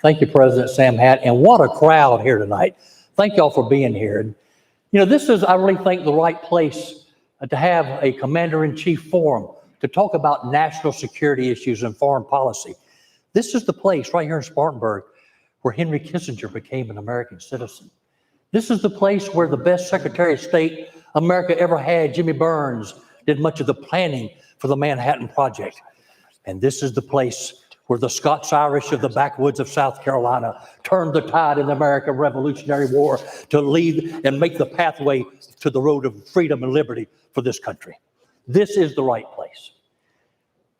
Thank you, President Sam Hatt. And what a crowd here tonight. Thank y'all for being here. You know, this is, I really think, the right place to have a commander-in-chief forum to talk about national security issues and foreign policy. This is the place right here in Spartanburg where Henry Kissinger became an American citizen. This is the place where the best Secretary of State America ever had, Jimmy Burns, did much of the planning for the Manhattan Project. And this is the place where the Scots-Irish of the backwoods of South Carolina turned the tide in the American Revolutionary War to lead and make the pathway to the road of freedom and liberty for this country. This is the right place.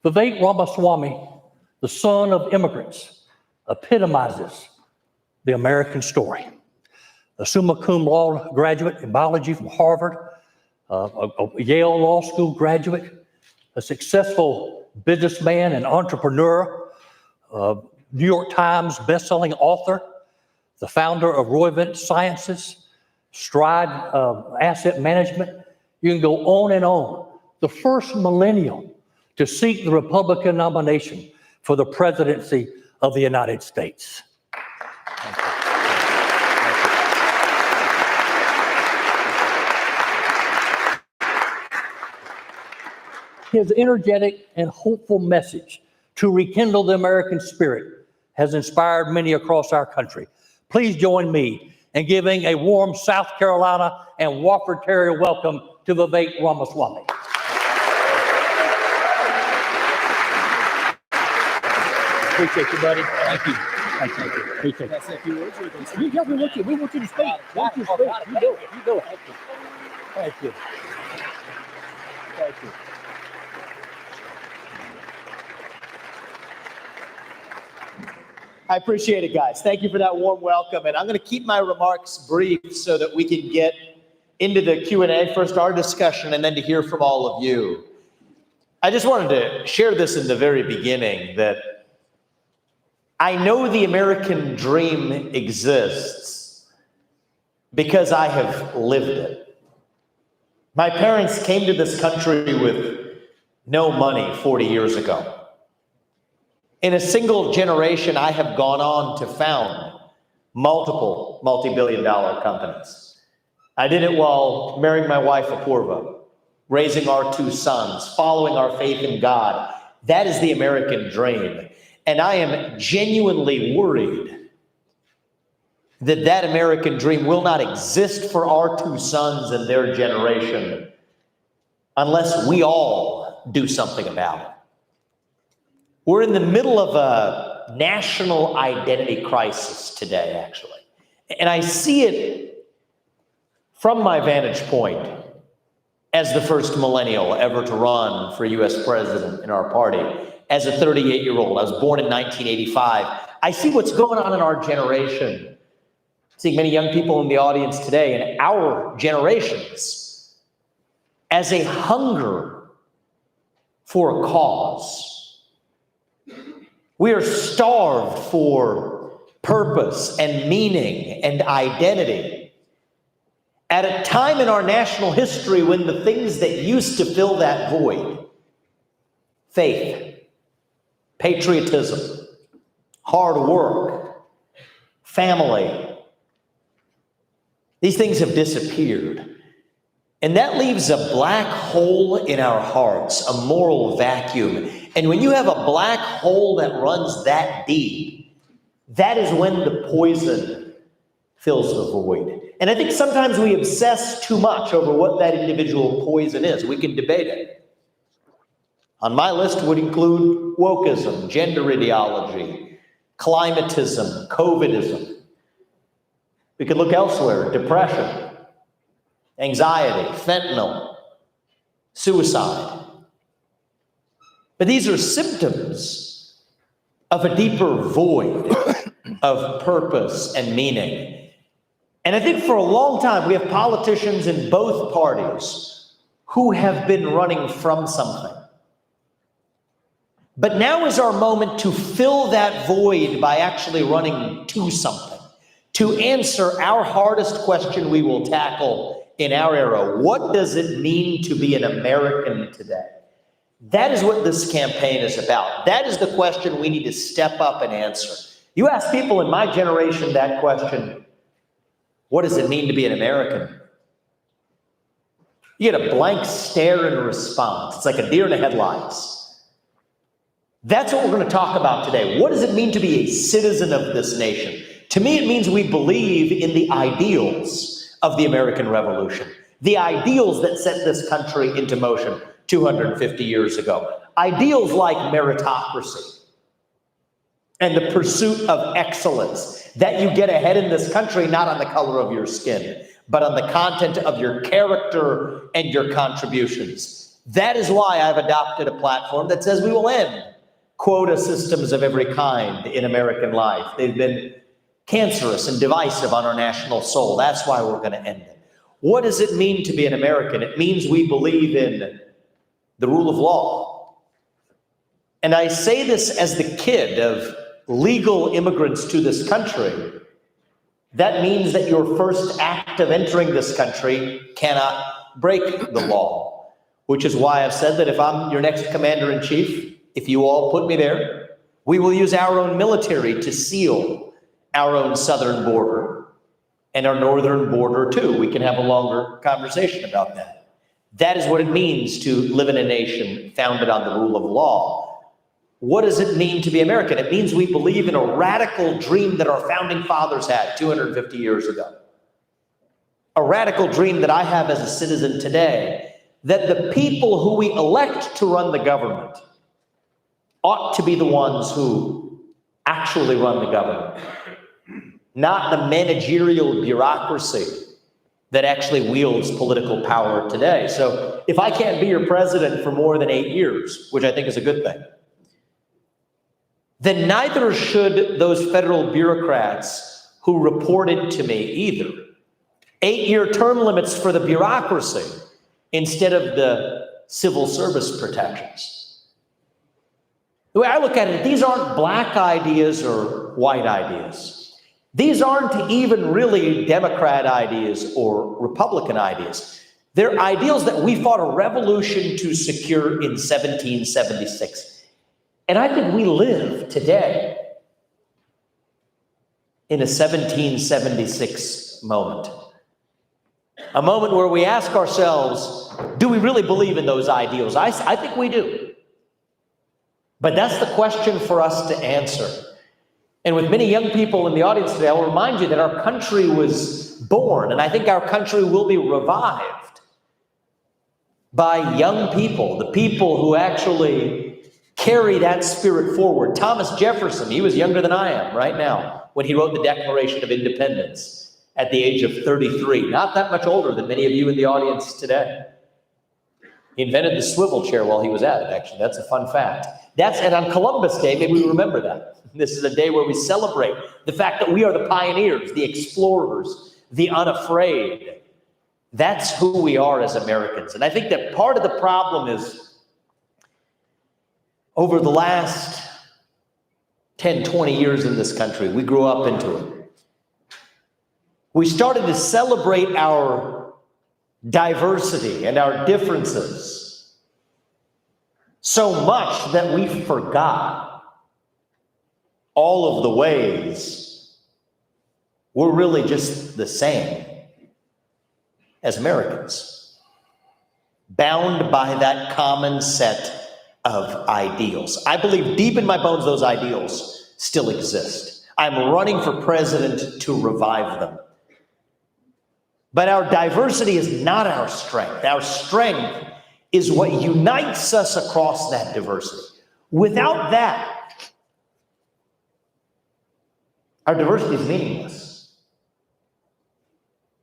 Vivek Ramaswamy, the son of immigrants, epitomizes the American story. A summa cum laude graduate in biology from Harvard, a Yale Law School graduate, a successful businessman and entrepreneur, New York Times bestselling author, the founder of Roivant Sciences, Stride Asset Management. You can go on and on. The first millennial to seek the Republican nomination for the presidency of the United States. His energetic and hopeful message to rekindle the American spirit has inspired many across our country. Please join me in giving a warm South Carolina and Wofford Terrier welcome to Vivek Ramaswamy. Appreciate you, buddy. Thank you. Thank you. Appreciate it. That's a few words. Yeah, we want you to speak. We want you to speak. You do it. You do it. Thank you. Thank you. I appreciate it, guys. Thank you for that warm welcome. And I'm going to keep my remarks brief so that we can get into the Q&A. First, our discussion, and then to hear from all of you. I just wanted to share this in the very beginning, that I know the American dream exists because I have lived it. My parents came to this country with no money 40 years ago. In a single generation, I have gone on to found multiple multi-billion-dollar companies. I did it while marrying my wife, Apurva, raising our 2 sons, following our faith in God. That is the American dream. And I am genuinely worried that that American dream will not exist for our 2 sons and their generation unless we all do something about it. We're in the middle of a national identity crisis today, actually. And I see it from my vantage point as the first millennial ever to run for US president in our party, as a 38-year-old. I was born in 1985. I see what's going on in our generation. Seeing many young people in the audience today, and our generations, as a hunger for a cause. We are starved for purpose and meaning and identity at a time in our national history when the things that used to fill that void, faith, patriotism, hard work, family, these things have disappeared. And that leaves a black hole in our hearts, a moral vacuum. And when you have a black hole that runs that deep, that is when the poison fills the void. And I think sometimes we obsess too much over what that individual poison is. We can debate it. On my list would include wokeism, gender ideology, climatism, COVIDism. We could look elsewhere, depression, anxiety, fentanyl, suicide. But these are symptoms of a deeper void of purpose and meaning. And I think for a long time, we have politicians in both parties who have been running from something. But now is our moment to fill that void by actually running to something, to answer our hardest question we will tackle in our era. What does it mean to be an American today? That is what this campaign is about. That is the question we need to step up and answer. You ask people in my generation that question, what does it mean to be an American? You get a blank stare in response. It's like a deer in the headlights. That's what we're going to talk about today. What does it mean to be a citizen of this nation? To me, it means we believe in the ideals of the American Revolution, the ideals that set this country into motion 250 years ago. Ideals like meritocracy and the pursuit of excellence, that you get ahead in this country not on the color of your skin, but on the content of your character and your contributions. That is why I've adopted a platform that says we will end quota systems of every kind in American life. They've been cancerous and divisive on our national soul. That's why we're going to end it. What does it mean to be an American? It means we believe in the rule of law. And I say this as the kid of legal immigrants to this country. That means that your first act of entering this country cannot break the law, which is why I've said that if I'm your next commander-in-chief, if you all put me there, we will use our own military to seal our own southern border and our northern border too. We can have a longer conversation about that. That is what it means to live in a nation founded on the rule of law. What does it mean to be American? It means we believe in a radical dream that our founding fathers had 250 years ago. A radical dream that I have as a citizen today, that the people who we elect to run the government ought to be the ones who actually run the government, not the managerial bureaucracy that actually wields political power today. So if I can't be your president for more than 8 years, which I think is a good thing, then neither should those federal bureaucrats who reported to me either. 8-year term limits for the bureaucracy instead of the civil service protections. The way I look at it, these aren't black ideas or white ideas. These aren't even really Democrat ideas or Republican ideas. They're ideals that we fought a revolution to secure in 1776. And I think we live today in a 1776 moment. A moment where we ask ourselves, do we really believe in those ideals? I think we do. But that's the question for us to answer. And with many young people in the audience today, I will remind you that our country was born, and I think our country will be revived by young people, the people who actually carry that spirit forward. Thomas Jefferson, he was younger than I am right now when he wrote the Declaration of Independence at the age of 33, not that much older than many of you in the audience today. He invented the swivel chair while he was at it, actually. That's a fun fact. And on Columbus Day, maybe we remember that. This is a day where we celebrate the fact that we are the pioneers, the explorers, the unafraid. That's who we are as Americans. And I think that part of the problem is over the last 10, 20 years in this country, we grew up into it. We started to celebrate our diversity and our differences so much that we forgot all of the ways we're really just the same as Americans, bound by that common set of ideals. I believe deep in my bones those ideals still exist. I'm running for president to revive them. But our diversity is not our strength. Our strength is what unites us across that diversity. Without that, our diversity is meaningless.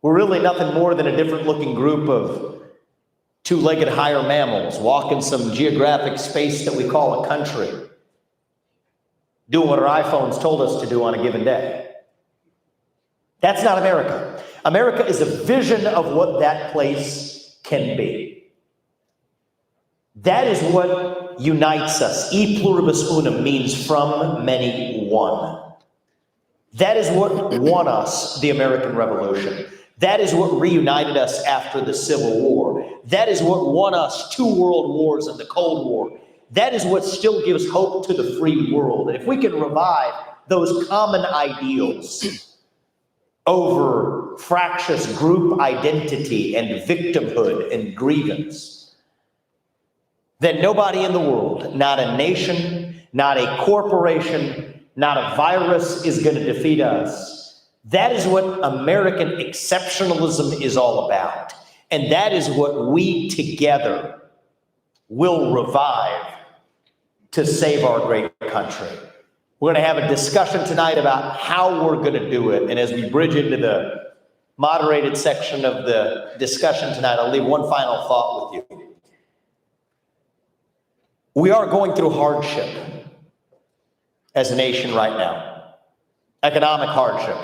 We're really nothing more than a different looking group of two-legged higher mammals walking some geographic space that we call a country, doing what our iPhones told us to do on a given day. That's not America. America is a vision of what that place can be. That is what unites us. E pluribus unum means from many one. That is what won us the American Revolution. That is what reunited us after the Civil War. That is what won us 2 world wars and the Cold War. That is what still gives hope to the free world. And if we can revive those common ideals over fractious group identity and victimhood and grievance, then nobody in the world, not a nation, not a corporation, not a virus is going to defeat us. That is what American exceptionalism is all about. And that is what we together will revive to save our great country. We're going to have a discussion tonight about how we're going to do it. And as we bridge into the moderated section of the discussion tonight, I'll leave one final thought with you. We are going through hardship as a nation right now. Economic hardship,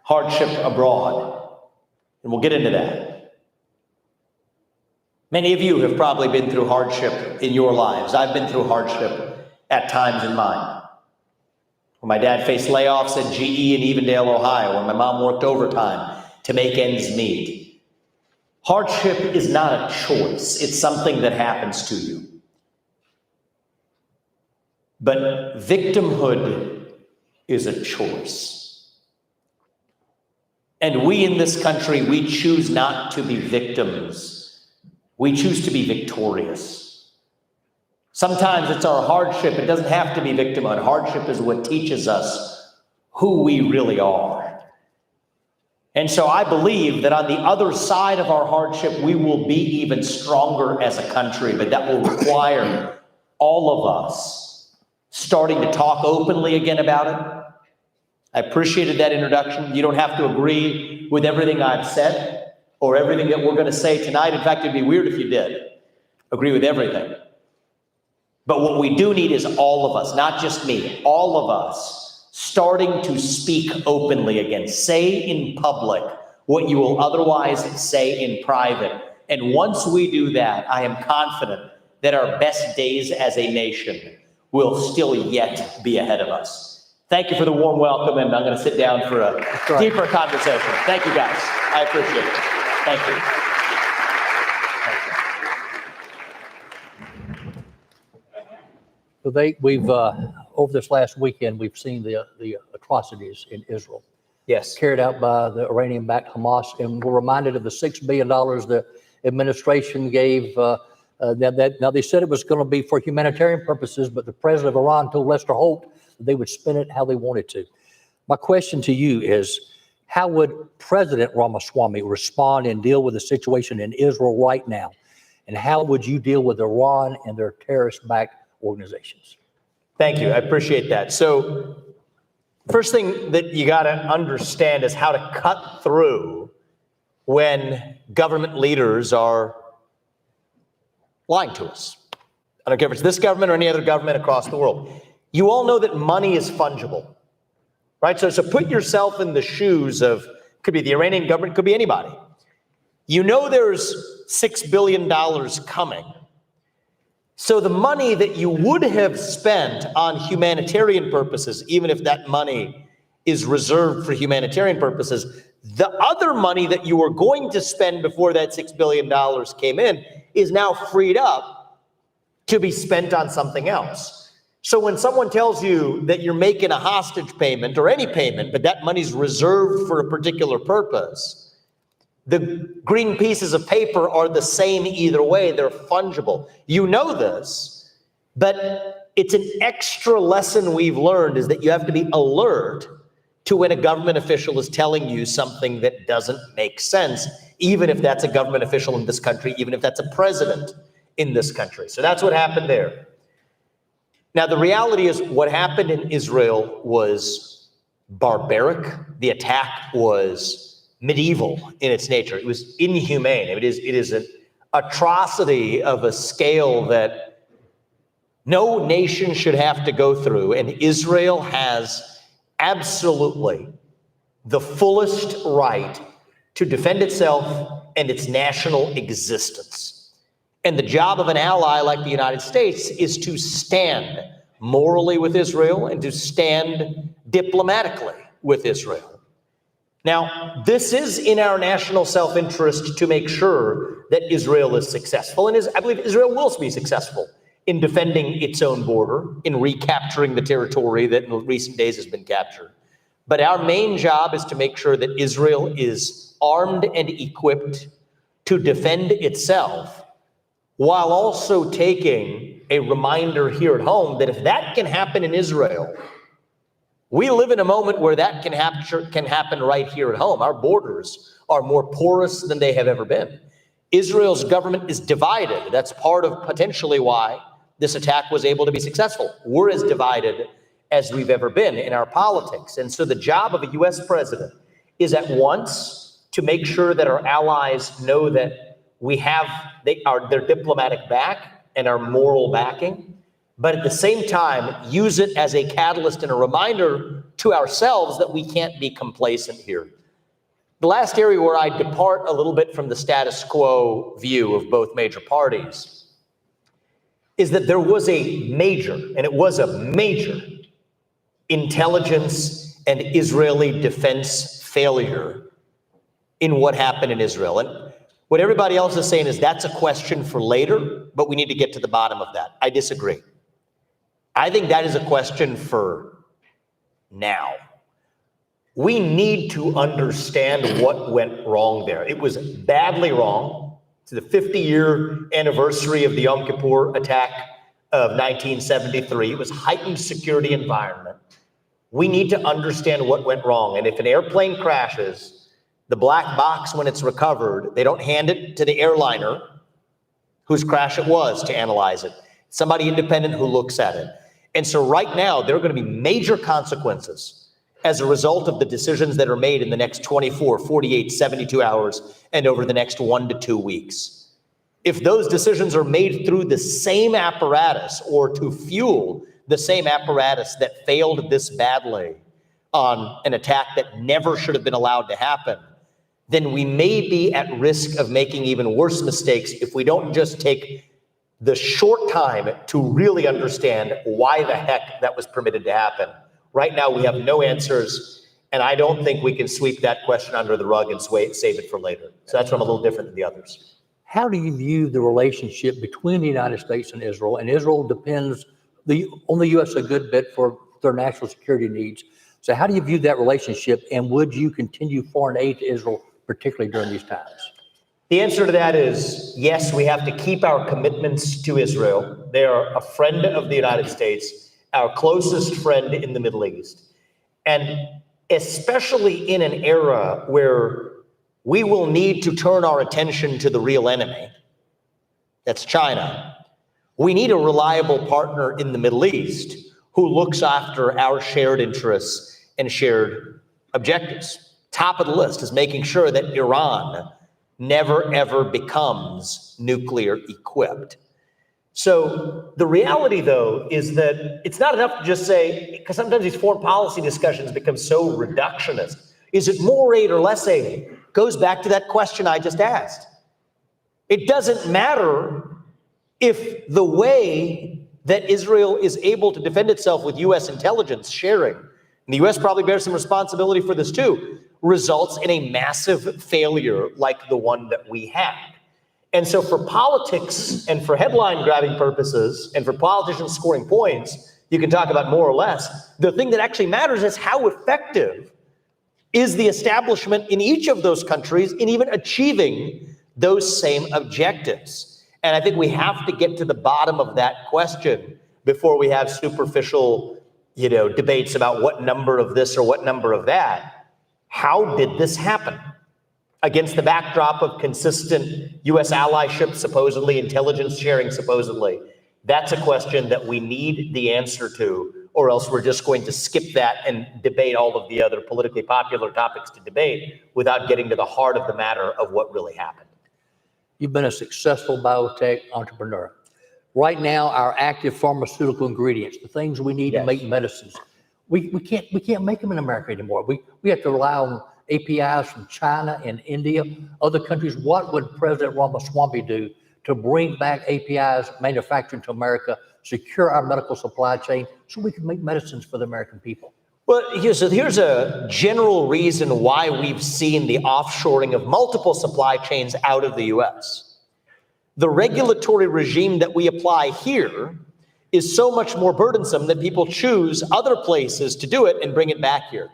hardship abroad, and we'll get into that. Many of you have probably been through hardship in your lives. I've been through hardship at times in mine. When my dad faced layoffs at GE in Evendale, Ohio, when my mom worked overtime to make ends meet. Hardship is not a choice. It's something that happens to you. But victimhood is a choice. And we in this country, we choose not to be victims. We choose to be victorious. Sometimes it's our hardship. It doesn't have to be victimhood. Hardship is what teaches us who we really are. And so I believe that on the other side of our hardship, we will be even stronger as a country, but that will require all of us starting to talk openly again about it. I appreciated that introduction. You don't have to agree with everything I've said or everything that we're going to say tonight. In fact, it'd be weird if you did agree with everything. But what we do need is all of us, not just me, all of us starting to speak openly again. Say in public what you will otherwise say in private. And once we do that, I am confident that our best days as a nation will still yet be ahead of us. Thank you for the warm welcome, and I'm going to sit down for a deeper conversation. Thank you, guys. I appreciate it. Thank you. We've over this last weekend, we've seen the atrocities in Israel. Yes. Carried out by the Iranian-backed Hamas, and we're reminded of the $6 billion the administration gave. Now they said it was going to be for humanitarian purposes, but the president of Iran told Lester Holt that they would spend it how they wanted to. My question to you is, how would President Ramaswamy respond and deal with the situation in Israel right now? And how would you deal with Iran and their terrorist-backed organizations? Thank you. I appreciate that. So first thing that you got to understand is how to cut through when government leaders are lying to us. I don't care if it's this government or any other government across the world. You all know that money is fungible, right? So put yourself in the shoes of, could be the Iranian government, could be anybody. You know there's $6 billion coming. So the money that you would have spent on humanitarian purposes, even if that money is reserved for humanitarian purposes, the other money that you were going to spend before that $6 billion came in is now freed up to be spent on something else. So when someone tells you that you're making a hostage payment or any payment, but that money's reserved for a particular purpose, the green pieces of paper are the same either way. They're fungible. You know this, but it's an extra lesson we've learned is that you have to be alert to when a government official is telling you something that doesn't make sense, even if that's a government official in this country, even if that's a president in this country. So that's what happened there. Now, the reality is what happened in Israel was barbaric. The attack was medieval in its nature. It was inhumane. It is an atrocity of a scale that no nation should have to go through. And Israel has absolutely the fullest right to defend itself and its national existence. And the job of an ally like the United States is to stand morally with Israel and to stand diplomatically with Israel. Now, this is in our national self-interest to make sure that Israel is successful, and I believe Israel will be successful in defending its own border, in recapturing the territory that in recent days has been captured. But our main job is to make sure that Israel is armed and equipped to defend itself, while also taking a reminder here at home that if that can happen in Israel, we live in a moment where that can happen right here at home. Our borders are more porous than they have ever been. Israel's government is divided. That's part of potentially why this attack was able to be successful. We're as divided as we've ever been in our politics. And so the job of a US president is at once to make sure that our allies know that we have their diplomatic back and our moral backing, but at the same time, use it as a catalyst and a reminder to ourselves that we can't be complacent here. The last area where I depart a little bit from the status quo view of both major parties is that there was a major, and it was a major, intelligence and Israeli defense failure in what happened in Israel. And what everybody else is saying is that's a question for later, but we need to get to the bottom of that. I disagree. I think that is a question for now. We need to understand what went wrong there. It was badly wrong. To the 50-year anniversary of the Yom Kippur attack of 1973. It was heightened security environment. We need to understand what went wrong. And if an airplane crashes, the black box, when it's recovered, they don't hand it to the airliner whose crash it was to analyze it. Somebody independent who looks at it. And so right now, there are going to be major consequences as a result of the decisions that are made in the next 24, 48, 72 hours and over the next 1 to 2 weeks. If those decisions are made through the same apparatus or to fuel the same apparatus that failed this badly on an attack that never should have been allowed to happen, then we may be at risk of making even worse mistakes if we don't just take the short time to really understand why the heck that was permitted to happen. Right now, we have no answers, and I don't think we can sweep that question under the rug and save it for later. So that's why I'm a little different than the others. How do you view the relationship between the United States and Israel? And Israel depends on the U.S. a good bit for their national security needs. So how do you view that relationship, and would you continue foreign aid to Israel, particularly during these times? The answer to that is yes, we have to keep our commitments to Israel. They are a friend of the United States, our closest friend in the Middle East. And especially in an era where we will need to turn our attention to the real enemy, that's China, we need a reliable partner in the Middle East who looks after our shared interests and shared objectives. Top of the list is making sure that Iran never, ever becomes nuclear equipped. So the reality, though, is that it's not enough to just say, because sometimes these foreign policy discussions become so reductionist. Is it more aid or less aid? Goes back to that question I just asked. It doesn't matter if the way that Israel is able to defend itself with U.S. intelligence sharing, and the U.S. probably bears some responsibility for this too, results in a massive failure like the one that we had. And so for politics and for headline grabbing purposes and for politicians scoring points, you can talk about more or less. The thing that actually matters is how effective is the establishment in each of those countries in even achieving those same objectives. And I think we have to get to the bottom of that question before we have superficial, debates about what number of this or what number of that. How did this happen? Against the backdrop of consistent U.S. allyship, supposedly, intelligence sharing, supposedly. That's a question that we need the answer to, or else we're just going to skip that and debate all of the other politically popular topics to debate without getting to the heart of the matter of what really happened. You've been a successful biotech entrepreneur. Right now, our active pharmaceutical ingredients, the things we need to make medicines, we can't make them in America anymore. We have to rely on APIs from China and India, other countries. What would President Ramaswamy do to bring back APIs manufacturing to America, secure our medical supply chain so we can make medicines for the American people? Well, here's a general reason why we've seen the offshoring of multiple supply chains out of the U.S. the regulatory regime that we apply here is so much more burdensome that people choose other places to do it and bring it back here.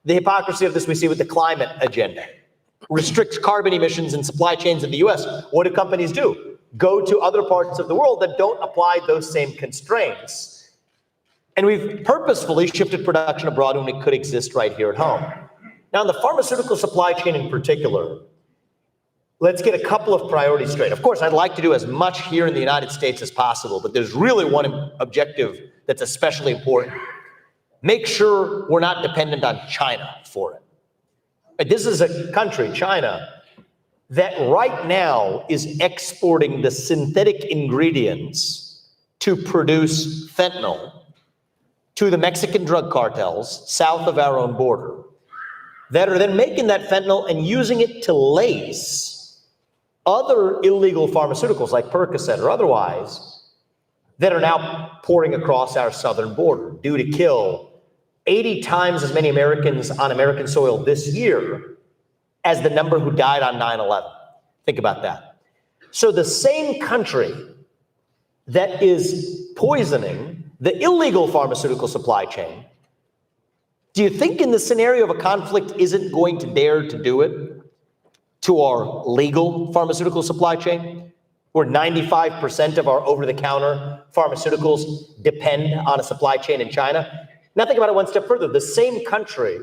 The hypocrisy of this we see with the climate agenda. Restricts carbon emissions in supply chains in the US. What do companies do? Go to other parts of the world that don't apply those same constraints. And we've purposefully shifted production abroad when it could exist right here at home. Now, in the pharmaceutical supply chain in particular, let's get a couple of priorities straight. Of course, I'd like to do as much here in the United States as possible, but there's really one objective that's especially important. Make sure we're not dependent on China for it. This is a country, China, that right now is exporting the synthetic ingredients to produce fentanyl to the Mexican drug cartels south of our own border, that are then making that fentanyl and using it to lace other illegal pharmaceuticals like Percocet or otherwise that are now pouring across our southern border, due to kill 80 times as many Americans on American soil this year as the number who died on 9/11. Think about that. So the same country that is poisoning the illegal pharmaceutical supply chain, do you think in the scenario of a conflict isn't going to dare to do it to our legal pharmaceutical supply chain, where 95% of our over-the-counter pharmaceuticals depend on a supply chain in China? Now think about it one step further. The same country,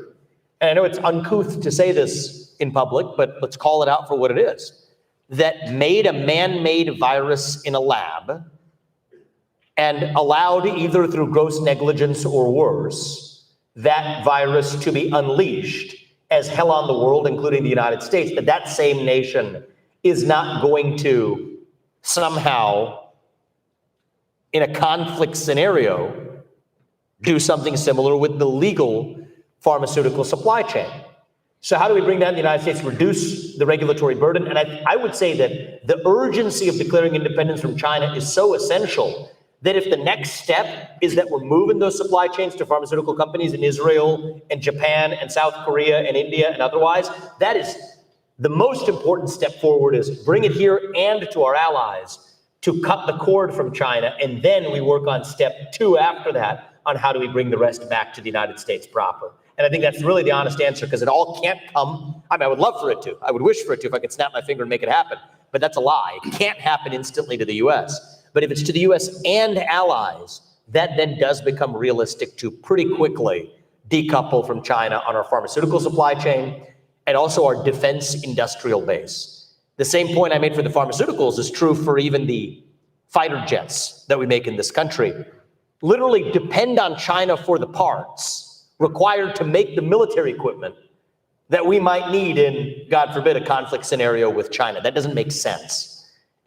and I know it's uncouth to say this in public, but let's call it out for what it is, that made a man-made virus in a lab and allowed, either through gross negligence or worse, that virus to be unleashed as hell on the world, including the United States, that same nation is not going to somehow, in a conflict scenario, do something similar with the legal pharmaceutical supply chain. So how do we bring that in the United States, reduce the regulatory burden? And I would say that the urgency of declaring independence from China is so essential that if the next step is that we're moving those supply chains to pharmaceutical companies in Israel and Japan and South Korea and India and otherwise, that is the most important step forward, is bring it here and to our allies to cut the cord from China. And then we work on step 2 after that, on how do we bring the rest back to the United States proper. And I think that's really the honest answer, because it all can't come, I mean, I would love for it to, I would wish for it to, if I could snap my finger and make it happen, but that's a lie. It can't happen instantly to the US. But if it's to the US and allies, that then does become realistic to pretty quickly decouple from China on our pharmaceutical supply chain and also our defense industrial base. The same point I made for the pharmaceuticals is true for even the fighter jets that we make in this country. Literally depend on China for the parts required to make the military equipment that we might need in, God forbid, a conflict scenario with China. That doesn't make sense.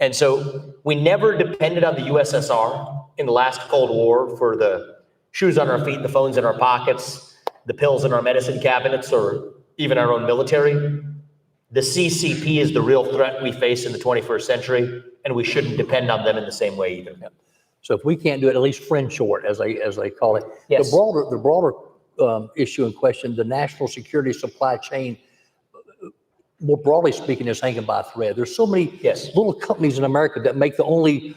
And so we never depended on the USSR in the last Cold War for the shoes on our feet, the phones in our pockets, the pills in our medicine cabinets, or even our own military. The CCP is the real threat we face in the 21st century, and we shouldn't depend on them in the same way either. So if we can't do it, at least friendshort, as they call it. Yes. The broader issue in question, the national security supply chain, more broadly speaking, is hanging by a thread. There's so many little companies in America that make the only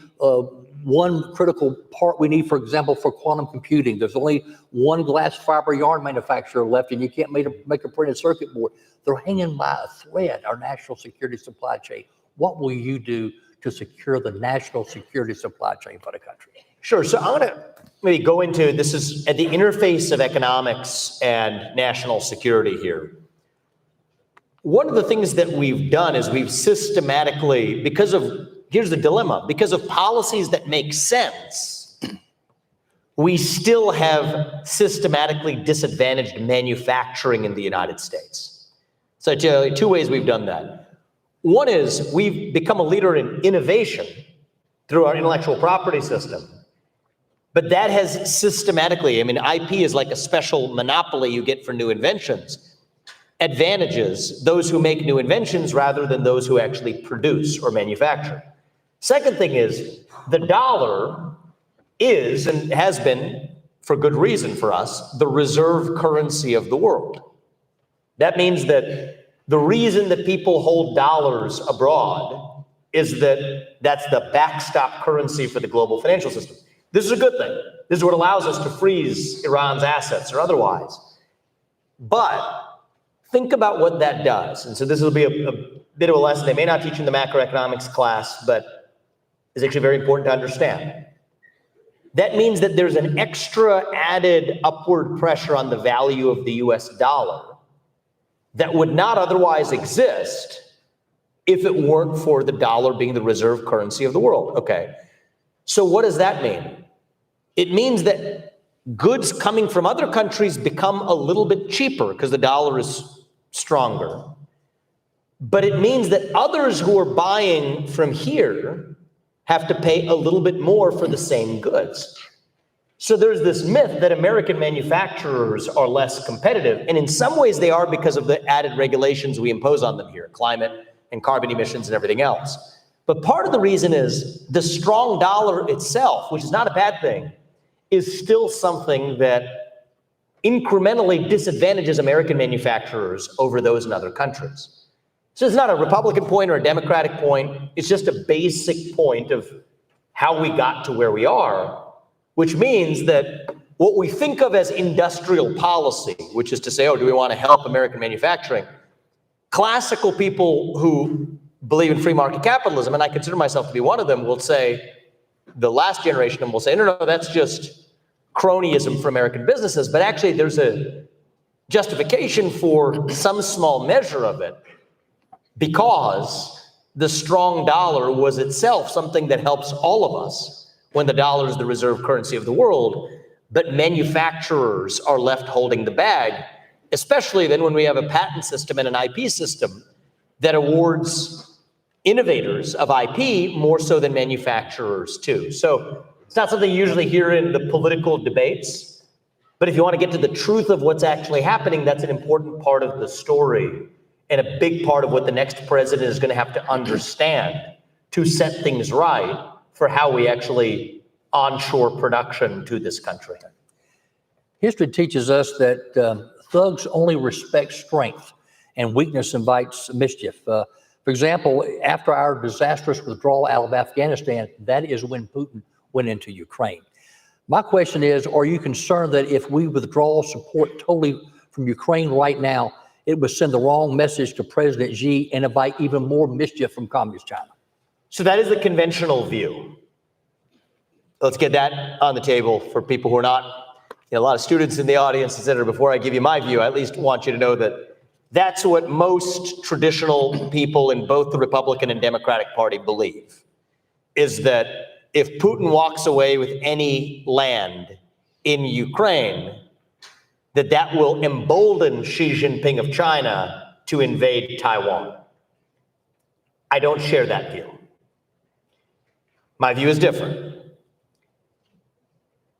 one critical part we need, for example, for quantum computing. There's only one glass fiber yarn manufacturer left, and you can't make a printed circuit board. They're hanging by a thread, our national security supply chain. What will you do to secure the national security supply chain for the country? Sure. So I'm going to maybe go into, this is at the interface of economics and national security here. One of the things that we've done is we've systematically, here's the dilemma, because of policies that make sense, we still have systematically disadvantaged manufacturing in the United States. So two ways we've done that. One is we've become a leader in innovation through our intellectual property system. But that has systematically, I mean, IP is like a special monopoly you get for new inventions. Advantages those who make new inventions rather than those who actually produce or manufacture. Second thing is the dollar is, and has been for good reason for us, the reserve currency of the world. That means that the reason that people hold dollars abroad is that that's the backstop currency for the global financial system. This is a good thing. This is what allows us to freeze Iran's assets or otherwise. But think about what that does. And so this will be a bit of a lesson they may not teach in the macroeconomics class, but is actually very important to understand. That means that there's an extra added upward pressure on the value of the US dollar that would not otherwise exist if it weren't for the dollar being the reserve currency of the world. Okay, so what does that mean? It means that goods coming from other countries become a little bit cheaper because the dollar is stronger. But it means that others who are buying from here have to pay a little bit more for the same goods. So there's this myth that American manufacturers are less competitive, and in some ways they are because of the added regulations we impose on them here, climate and carbon emissions and everything else. But part of the reason is the strong dollar itself, which is not a bad thing, is still something that incrementally disadvantages American manufacturers over those in other countries. So it's not a Republican point or a Democratic point. It's just a basic point of how we got to where we are, which means that what we think of as industrial policy, which is to say, oh, do we want to help American manufacturing? Classical people who believe in free market capitalism, and I consider myself to be one of them, will say, the last generation of them will say, no, that's just cronyism for American businesses. But actually, there's a justification for some small measure of it, because the strong dollar was itself something that helps all of us when the dollar is the reserve currency of the world, but manufacturers are left holding the bag, especially then when we have a patent system and an IP system that awards innovators of IP more so than manufacturers too. So it's not something you usually hear in the political debates, but if you want to get to the truth of what's actually happening, that's an important part of the story and a big part of what the next president is going to have to understand to set things right for how we actually onshore production to this country. History teaches us that thugs only respect strength, and weakness invites mischief. For example, after our disastrous withdrawal out of Afghanistan, that is when Putin went into Ukraine. My question is, are you concerned that if we withdraw support totally from Ukraine right now, it would send the wrong message to President Xi and invite even more mischief from Communist China? So that is the conventional view. Let's get that on the table for people who are not, a lot of students in the audience, et cetera. Before I give you my view, I at least want you to know that that's what most traditional people in both the Republican and Democratic Party believe, is that if Putin walks away with any land in Ukraine, that will embolden Xi Jinping of China to invade Taiwan. I don't share that view. My view is different.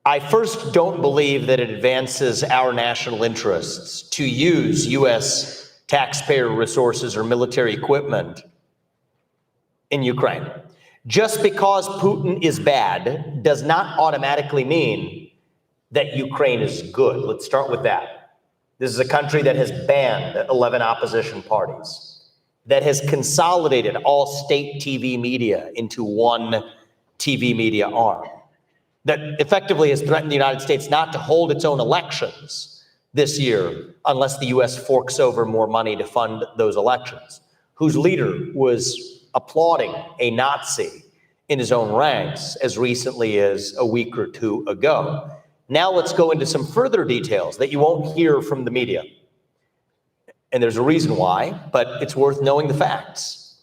I first don't believe that it advances our national interests to use US taxpayer resources or military equipment in Ukraine. Just because Putin is bad does not automatically mean that Ukraine is good. Let's start with that. This is a country that has banned 11 opposition parties, that has consolidated all state TV media into one TV media arm, that effectively has threatened the United States not to hold its own elections this year unless the US forks over more money to fund those elections, whose leader was applauding a Nazi in his own ranks as recently as a week or two ago. Now let's go into some further details that you won't hear from the media. And there's a reason why, but it's worth knowing the facts.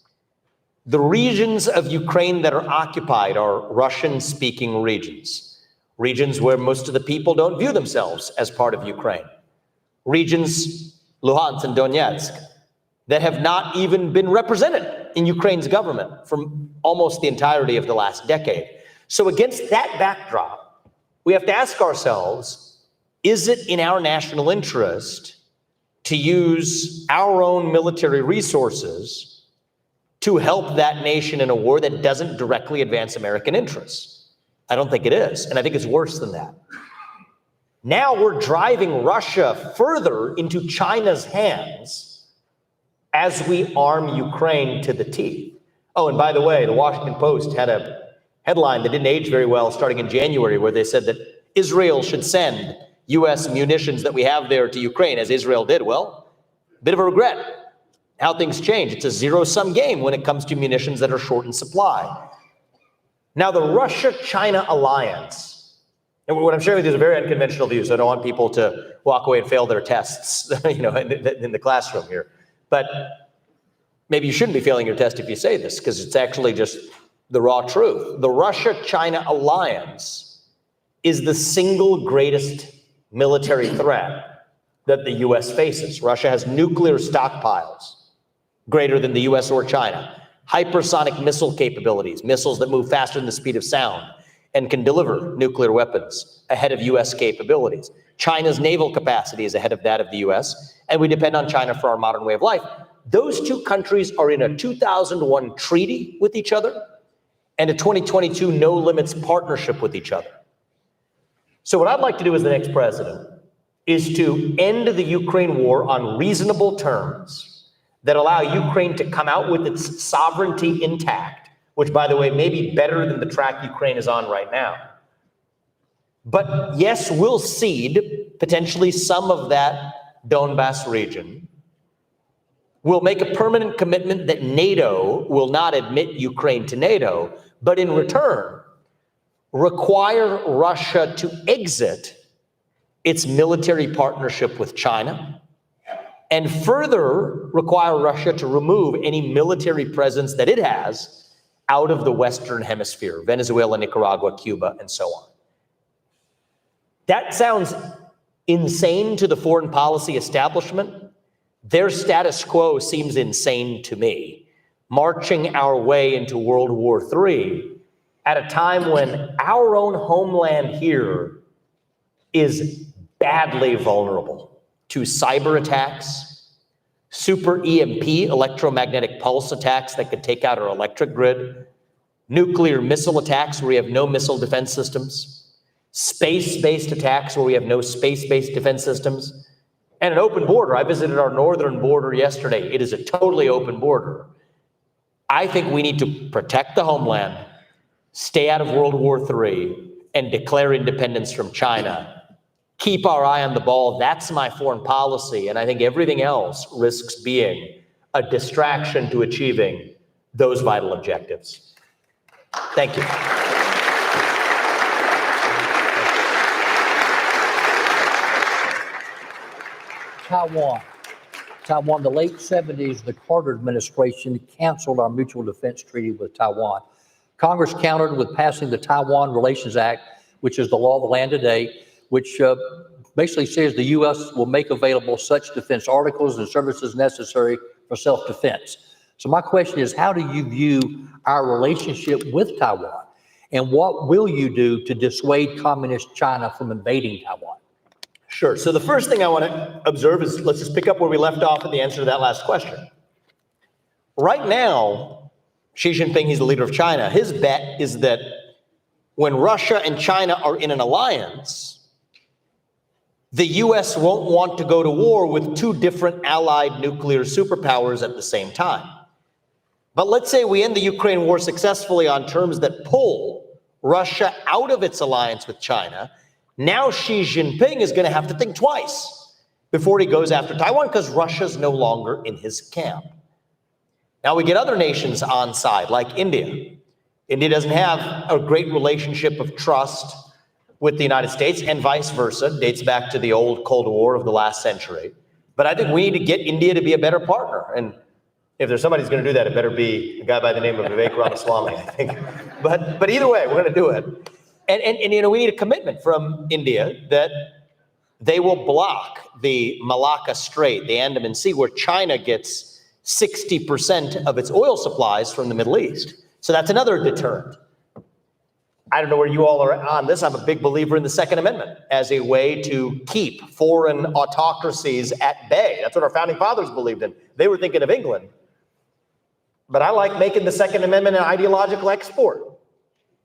The regions of Ukraine that are occupied are Russian-speaking regions, regions where most of the people don't view themselves as part of Ukraine, regions, Luhansk and Donetsk, that have not even been represented in Ukraine's government for almost the entirety of the last decade. So against that backdrop, we have to ask ourselves, is it in our national interest to use our own military resources to help that nation in a war that doesn't directly advance American interests? I don't think it is, and I think it's worse than that. Now we're driving Russia further into China's hands as we arm Ukraine to the teeth. Oh, and by the way, the Washington Post had a headline that didn't age very well starting in January, where they said that Israel should send US munitions that we have there to Ukraine, as Israel did. Well, bit of a regret how things change. It's a zero-sum game when it comes to munitions that are short in supply. Now, the Russia-China alliance, and what I'm sharing with you is a very unconventional view, so I don't want people to walk away and fail their tests, in the classroom here. But maybe you shouldn't be failing your test if you say this, because it's actually just the raw truth. The Russia-China alliance is the single greatest military threat that the US faces. Russia has nuclear stockpiles greater than the US or China, hypersonic missile capabilities, missiles that move faster than the speed of sound and can deliver nuclear weapons ahead of US capabilities. China's naval capacity is ahead of that of the US, and we depend on China for our modern way of life. Those two countries are in a 2001 treaty with each other and a 2022 no limits partnership with each other. So what I'd like to do as the next president is to end the Ukraine war on reasonable terms that allow Ukraine to come out with its sovereignty intact, which, by the way, may be better than the track Ukraine is on right now. But yes, we'll cede potentially some of that Donbass region. We'll make a permanent commitment that NATO will not admit Ukraine to NATO, but in return, require Russia to exit its military partnership with China, and further require Russia to remove any military presence that it has out of the Western Hemisphere, Venezuela, Nicaragua, Cuba, and so on. That sounds insane to the foreign policy establishment. Their status quo seems insane to me, marching our way into World War III at a time when our own homeland here is badly vulnerable to cyber attacks, super EMP, electromagnetic pulse attacks that could take out our electric grid, nuclear missile attacks where we have no missile defense systems, space-based attacks where we have no space-based defense systems, and an open border. I visited our northern border yesterday. It is a totally open border. I think we need to protect the homeland, stay out of World War III, and declare independence from China. Keep our eye on the ball. That's my foreign policy. And I think everything else risks being a distraction to achieving those vital objectives. Thank you. Taiwan, the late 70s, the Carter administration canceled our mutual defense treaty with Taiwan. Congress countered with passing the Taiwan Relations Act, which is the law of the land today, which basically says the U.S. will make available such defense articles and services necessary for self-defense. So my question is, how do you view our relationship with Taiwan? And what will you do to dissuade communist China from invading Taiwan? Sure. So the first thing I want to observe is, let's just pick up where we left off in the answer to that last question. Right now, Xi Jinping, he's the leader of China. His bet is that when Russia and China are in an alliance, the US won't want to go to war with two different allied nuclear superpowers at the same time. But let's say we end the Ukraine war successfully on terms that pull Russia out of its alliance with China. Now Xi Jinping is going to have to think twice before he goes after Taiwan, because Russia's no longer in his camp. Now we get other nations on side, like India. India doesn't have a great relationship of trust with the United States, and vice versa. Dates back to the old Cold War of the last century. But I think we need to get India to be a better partner. And if there's somebody who's going to do that, it better be a guy by the name of Vivek Ramaswamy, I think. But either way, we're going to do it. And we need a commitment from India that they will block the Malacca Strait, the Andaman Sea, where China gets 60% of its oil supplies from the Middle East. So that's another deterrent. I don't know where you all are on this. I'm a big believer in the Second Amendment as a way to keep foreign autocracies at bay. That's what our founding fathers believed in. They were thinking of England. But I like making the Second Amendment an ideological export.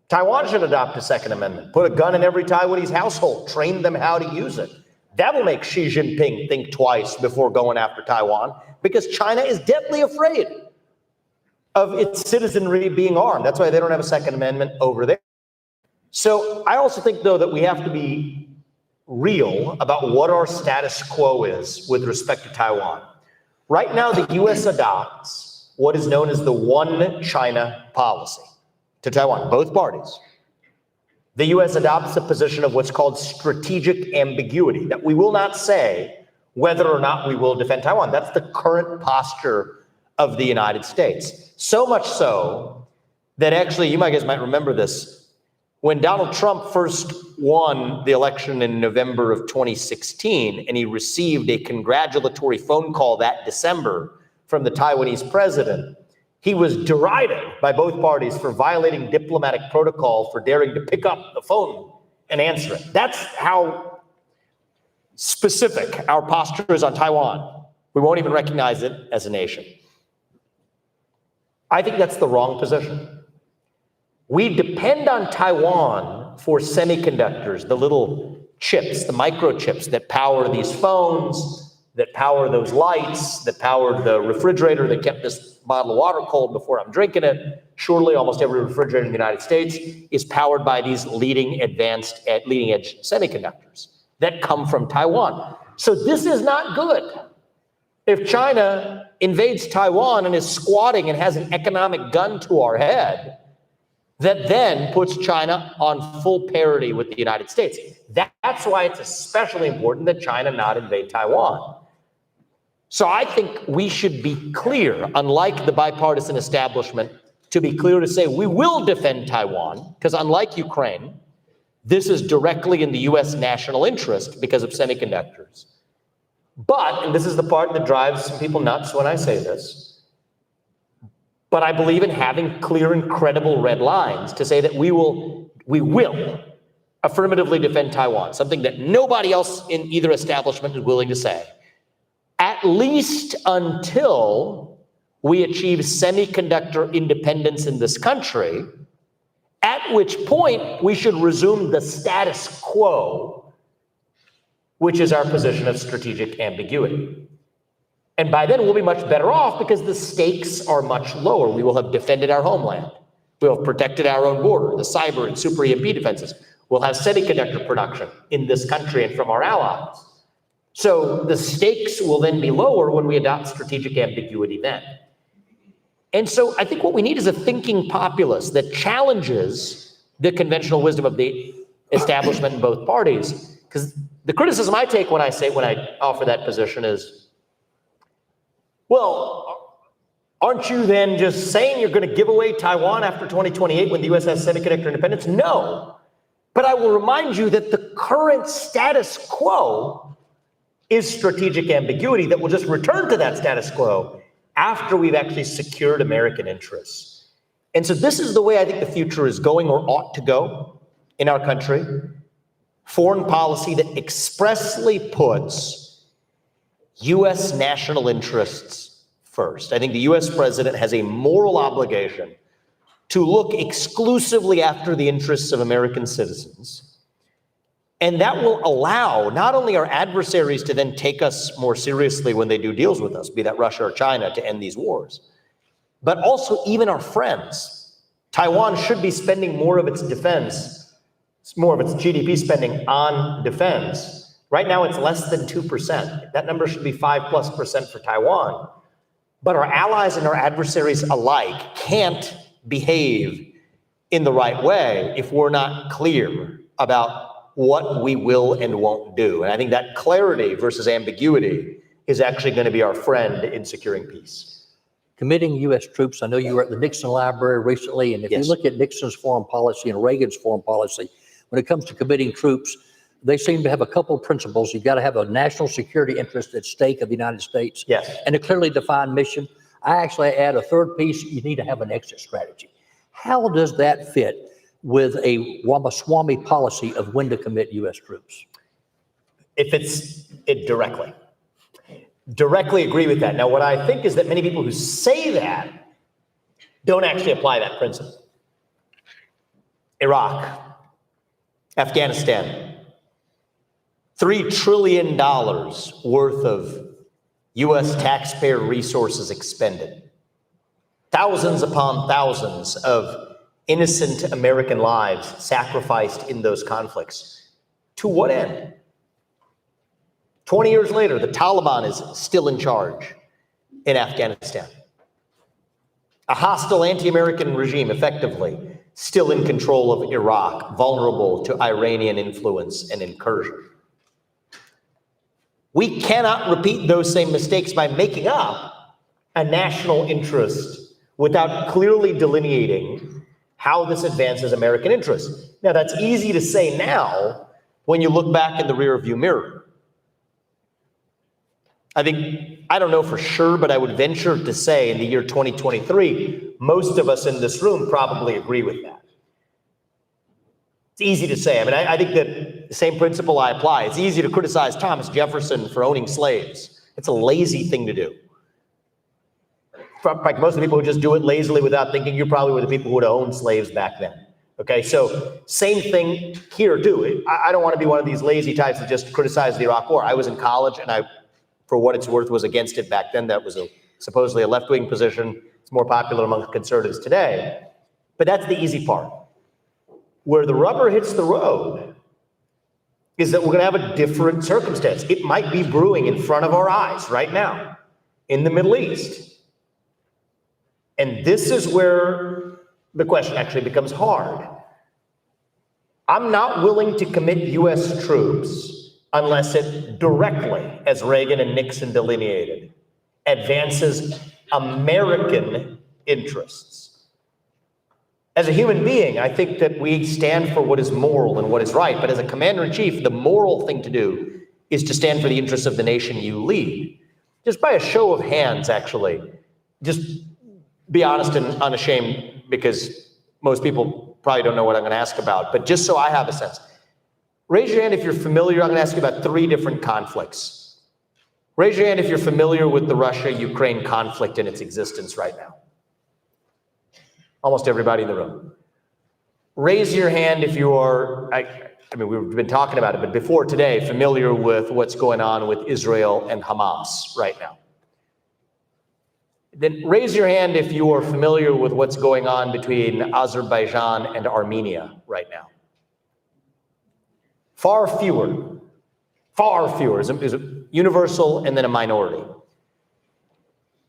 Taiwan should adopt the Second Amendment. Put a gun in every Taiwanese household. Train them how to use it. That will make Xi Jinping think twice before going after Taiwan, because China is deadly afraid of its citizenry being armed. That's why they don't have a Second Amendment over there. So I also think, though, that we have to be real about what our status quo is with respect to Taiwan. Right now, the US adopts what is known as the One China policy to Taiwan, both parties. The US adopts a position of what's called strategic ambiguity, that we will not say whether or not we will defend Taiwan. That's the current posture of the United States. So much so that actually, you guys might remember this, when Donald Trump first won the election in November of 2016, and he received a congratulatory phone call that December from the Taiwanese president, he was derided by both parties for violating diplomatic protocol for daring to pick up the phone and answer it. That's how specific our posture is on Taiwan. We won't even recognize it as a nation. I think that's the wrong position. We depend on Taiwan for semiconductors, the little chips, the microchips that power these phones, that power those lights, that power the refrigerator that kept this bottle of water cold before I'm drinking it. Surely almost every refrigerator in the United States is powered by these leading edge semiconductors that come from Taiwan. So this is not good. If China invades Taiwan and is squatting and has an economic gun to our head, that then puts China on full parity with the United States. That's why it's especially important that China not invade Taiwan. So I think we should be clear, unlike the bipartisan establishment, to be clear to say we will defend Taiwan, because unlike Ukraine, this is directly in the US national interest because of semiconductors. But, and this is the part that drives some people nuts when I say this, but I believe in having clear and credible red lines to say that we will affirmatively defend Taiwan, something that nobody else in either establishment is willing to say, at least until we achieve semiconductor independence in this country, at which point we should resume the status quo, which is our position of strategic ambiguity. And by then we'll be much better off because the stakes are much lower. We will have defended our homeland. We'll have protected our own border, the cyber and super EMP defenses. We'll have semiconductor production in this country and from our allies. So the stakes will then be lower when we adopt strategic ambiguity then. And so I think what we need is a thinking populace that challenges the conventional wisdom of the establishment in both parties. Because the criticism I take when I offer that position is, well, aren't you then just saying you're going to give away Taiwan after 2028 when the US has semiconductor independence? No. But I will remind you that the current status quo is strategic ambiguity that will just return to that status quo after we've actually secured American interests. And so this is the way I think the future is going or ought to go in our country. Foreign policy that expressly puts US national interests first. I think the US president has a moral obligation to look exclusively after the interests of American citizens. And that will allow not only our adversaries to then take us more seriously when they do deals with us, be that Russia or China, to end these wars, but also even our friends. Taiwan should be spending more of its GDP spending on defense. Right now, it's less than 2%. That number should be 5+% for Taiwan. But our allies and our adversaries alike can't behave in the right way if we're not clear about what we will and won't do. And I think that clarity versus ambiguity is actually going to be our friend in securing peace. Committing U.S. troops, I know you were at the Nixon Library recently, and if you look at Nixon's foreign policy and Reagan's foreign policy, when it comes to committing troops, they seem to have a couple of principles. You've got to have a national security interest at stake of the United States, and a clearly defined mission. I actually add a third piece: you need to have an exit strategy. How does that fit with a Ramaswamy policy of when to commit U.S. troops? If it directly agree with that. Now, what I think is that many people who say that don't actually apply that principle. Iraq, Afghanistan, $3 trillion worth of US taxpayer resources expended. Thousands upon thousands of innocent American lives sacrificed in those conflicts. To what end? 20 years later, the Taliban is still in charge in Afghanistan. A hostile anti-American regime, effectively, still in control of Iraq, vulnerable to Iranian influence and incursion. We cannot repeat those same mistakes by making up a national interest without clearly delineating how this advances American interests. Now, that's easy to say now when you look back in the rearview mirror. I don't know for sure, but I would venture to say in the year 2023, most of us in this room probably agree with that. It's easy to say. I think that the same principle I apply. It's easy to criticize Thomas Jefferson for owning slaves. It's a lazy thing to do. Like most of the people who just do it lazily without thinking, you probably were the people who would have owned slaves back then. Okay, so same thing here too. I don't want to be one of these lazy types that just criticize the Iraq War. I was in college and I, for what it's worth, was against it back then. That was supposedly a left-wing position. It's more popular among conservatives today. But that's the easy part. Where the rubber hits the road is that we're going to have a different circumstance. It might be brewing in front of our eyes right now in the Middle East. And this is where the question actually becomes hard. I'm not willing to commit US troops unless it directly, as Reagan and Nixon delineated, advances American interests. As a human being, I think that we stand for what is moral and what is right. But as a commander-in-chief, the moral thing to do is to stand for the interests of the nation you lead. Just by a show of hands, actually, just be honest and unashamed, because most people probably don't know what I'm going to ask about. But just so I have a sense, raise your hand if you're familiar. I'm going to ask you about 3 different conflicts. Raise your hand if you're familiar with the Russia-Ukraine conflict in its existence right now. Almost everybody in the room. Raise your hand if you are, we've been talking about it, but before today, familiar with what's going on with Israel and Hamas right now. Then raise your hand if you are familiar with what's going on between Azerbaijan and Armenia right now. Far fewer is a universal and then a minority.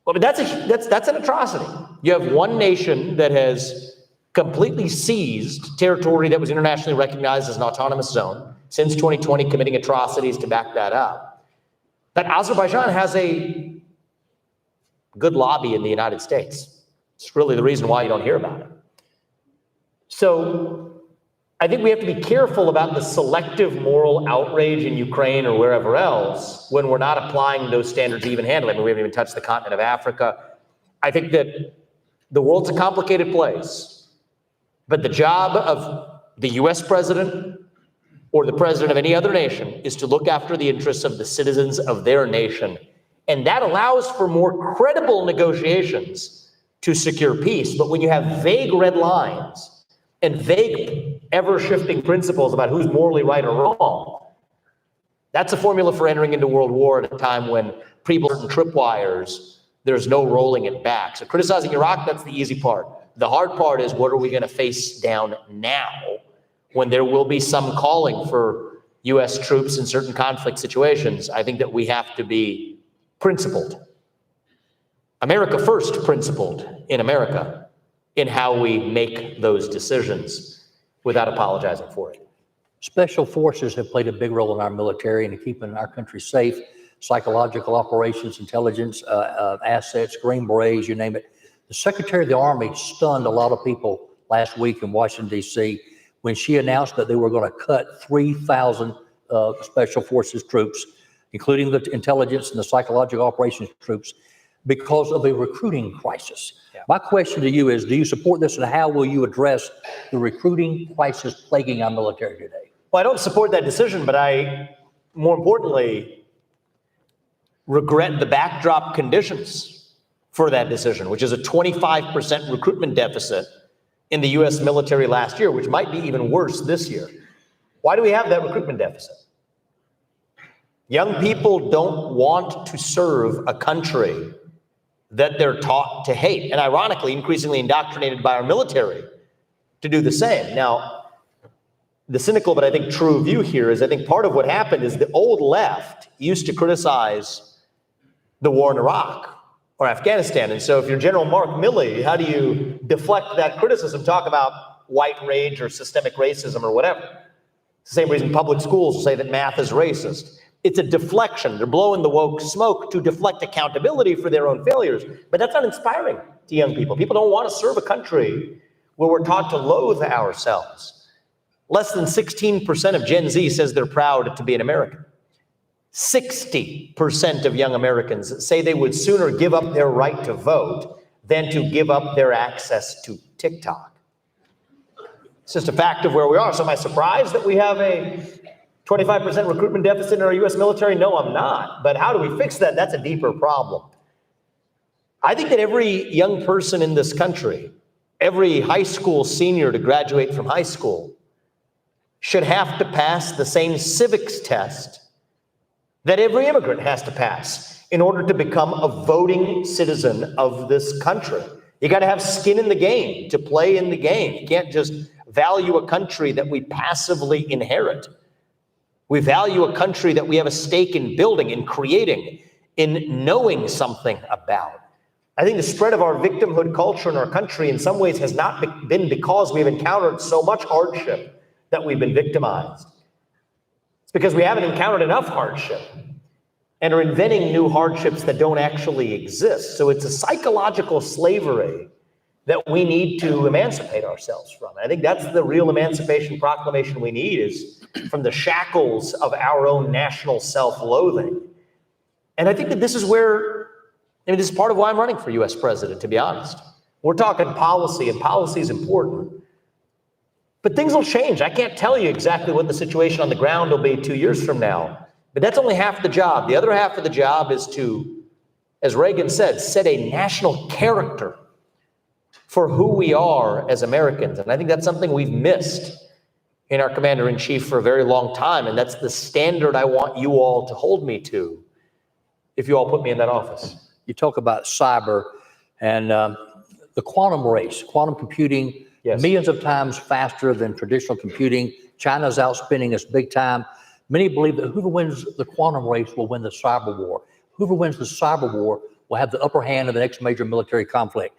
Well, but that's an atrocity. You have one nation that has completely seized territory that was internationally recognized as an autonomous zone since 2020, committing atrocities to back that up. But Azerbaijan has a good lobby in the United States. It's really the reason why you don't hear about it. So I think we have to be careful about the selective moral outrage in Ukraine or wherever else when we're not applying those standards even-handedly. We haven't even touched the continent of Africa. I think that the world's a complicated place, but the job of the US president or the president of any other nation is to look after the interests of the citizens of their nation. And that allows for more credible negotiations to secure peace. But when you have vague red lines and vague, ever-shifting principles about who's morally right or wrong, that's a formula for entering into world war at a time when people are certain tripwires, there's no rolling it back. So criticizing Iraq, that's the easy part. The hard part is, what are we going to face down now when there will be some calling for US troops in certain conflict situations? I think that we have to be principled. America first principled in America in how we make those decisions without apologizing for it. Special forces have played a big role in our military and in keeping our country safe. Psychological operations, intelligence, assets, Green Berets, you name it. The Secretary of the Army stunned a lot of people last week in Washington, D.C. when she announced that they were going to cut 3,000 Special Forces troops, including the intelligence and the psychological operations troops, because of a recruiting crisis. Yeah. My question to you is, do you support this, and how will you address the recruiting crisis plaguing our military today? Well, I don't support that decision, but I, more importantly, regret the backdrop conditions for that decision, which is a 25% recruitment deficit in the US military last year, which might be even worse this year. Why do we have that recruitment deficit? Young people don't want to serve a country that they're taught to hate, and ironically, increasingly indoctrinated by our military to do the same. Now, the cynical but I think true view here is I think part of what happened is the old left used to criticize the war in Iraq or Afghanistan. And so if you're General Mark Milley, how do you deflect that criticism, talk about white rage or systemic racism or whatever? It's the same reason public schools will say that math is racist. It's a deflection. They're blowing the woke smoke to deflect accountability for their own failures. But that's not inspiring to young people. People don't want to serve a country where we're taught to loathe ourselves. Less than 16% of Gen Z says they're proud to be an American. 60% of young Americans say they would sooner give up their right to vote than to give up their access to TikTok. It's just a fact of where we are. So am I surprised that we have a 25% recruitment deficit in our US military? No, I'm not. But how do we fix that? That's a deeper problem. I think that every young person in this country, every high school senior to graduate from high school, should have to pass the same civics test that every immigrant has to pass in order to become a voting citizen of this country. You got to have skin in the game to play in the game. You can't just value a country that we passively inherit. We value a country that we have a stake in building, in creating, in knowing something about. I think the spread of our victimhood culture in our country in some ways has not been because we've encountered so much hardship that we've been victimized. It's because we haven't encountered enough hardship and are inventing new hardships that don't actually exist. So it's a psychological slavery that we need to emancipate ourselves from. And I think that's the real emancipation proclamation we need, is from the shackles of our own national self-loathing. And I think that this is where, this is part of why I'm running for US president, to be honest. We're talking policy, and policy is important. But things will change. I can't tell you exactly what the situation on the ground will be 2 years from now, but that's only half the job. The other half of the job is to, as Reagan said, set a national character for who we are as Americans. And I think that's something we've missed in our commander-in-chief for a very long time. And that's the standard I want you all to hold me to if you all put me in that office. You talk about cyber and the quantum race, quantum computing, Yes. Millions of times faster than traditional computing. China's outspinning us big time. Many believe that whoever wins the quantum race will win the cyber war. Whoever wins the cyber war will have the upper hand in the next major military conflict.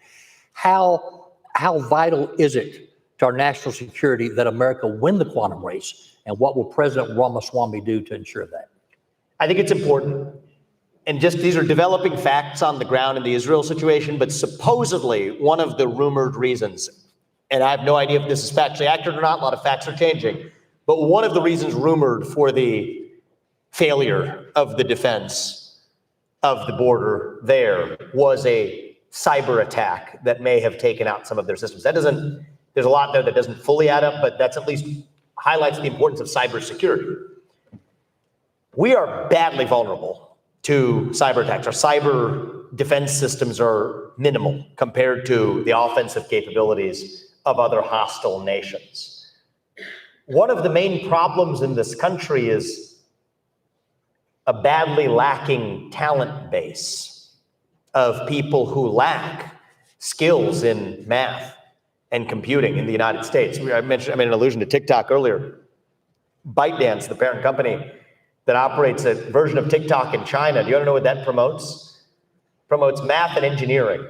How vital is it to our national security that America win the quantum race? And what will President Ramaswamy do to ensure that? I think it's important. And just these are developing facts on the ground in the Israel situation, but supposedly one of the rumored reasons, and I have no idea if this is factually accurate or not, a lot of facts are changing, but one of the reasons rumored for the failure of the defense of the border there was a cyber attack that may have taken out some of their systems. There's a lot there that doesn't fully add up, but that's at least highlights the importance of cybersecurity. We are badly vulnerable to cyber attacks. Our cyber defense systems are minimal compared to the offensive capabilities of other hostile nations. One of the main problems in this country is a badly lacking talent base of people who lack skills in math and computing in the United States. I made an allusion to TikTok earlier. ByteDance, the parent company that operates a version of TikTok in China, do you want to know what that promotes? Promotes math and engineering.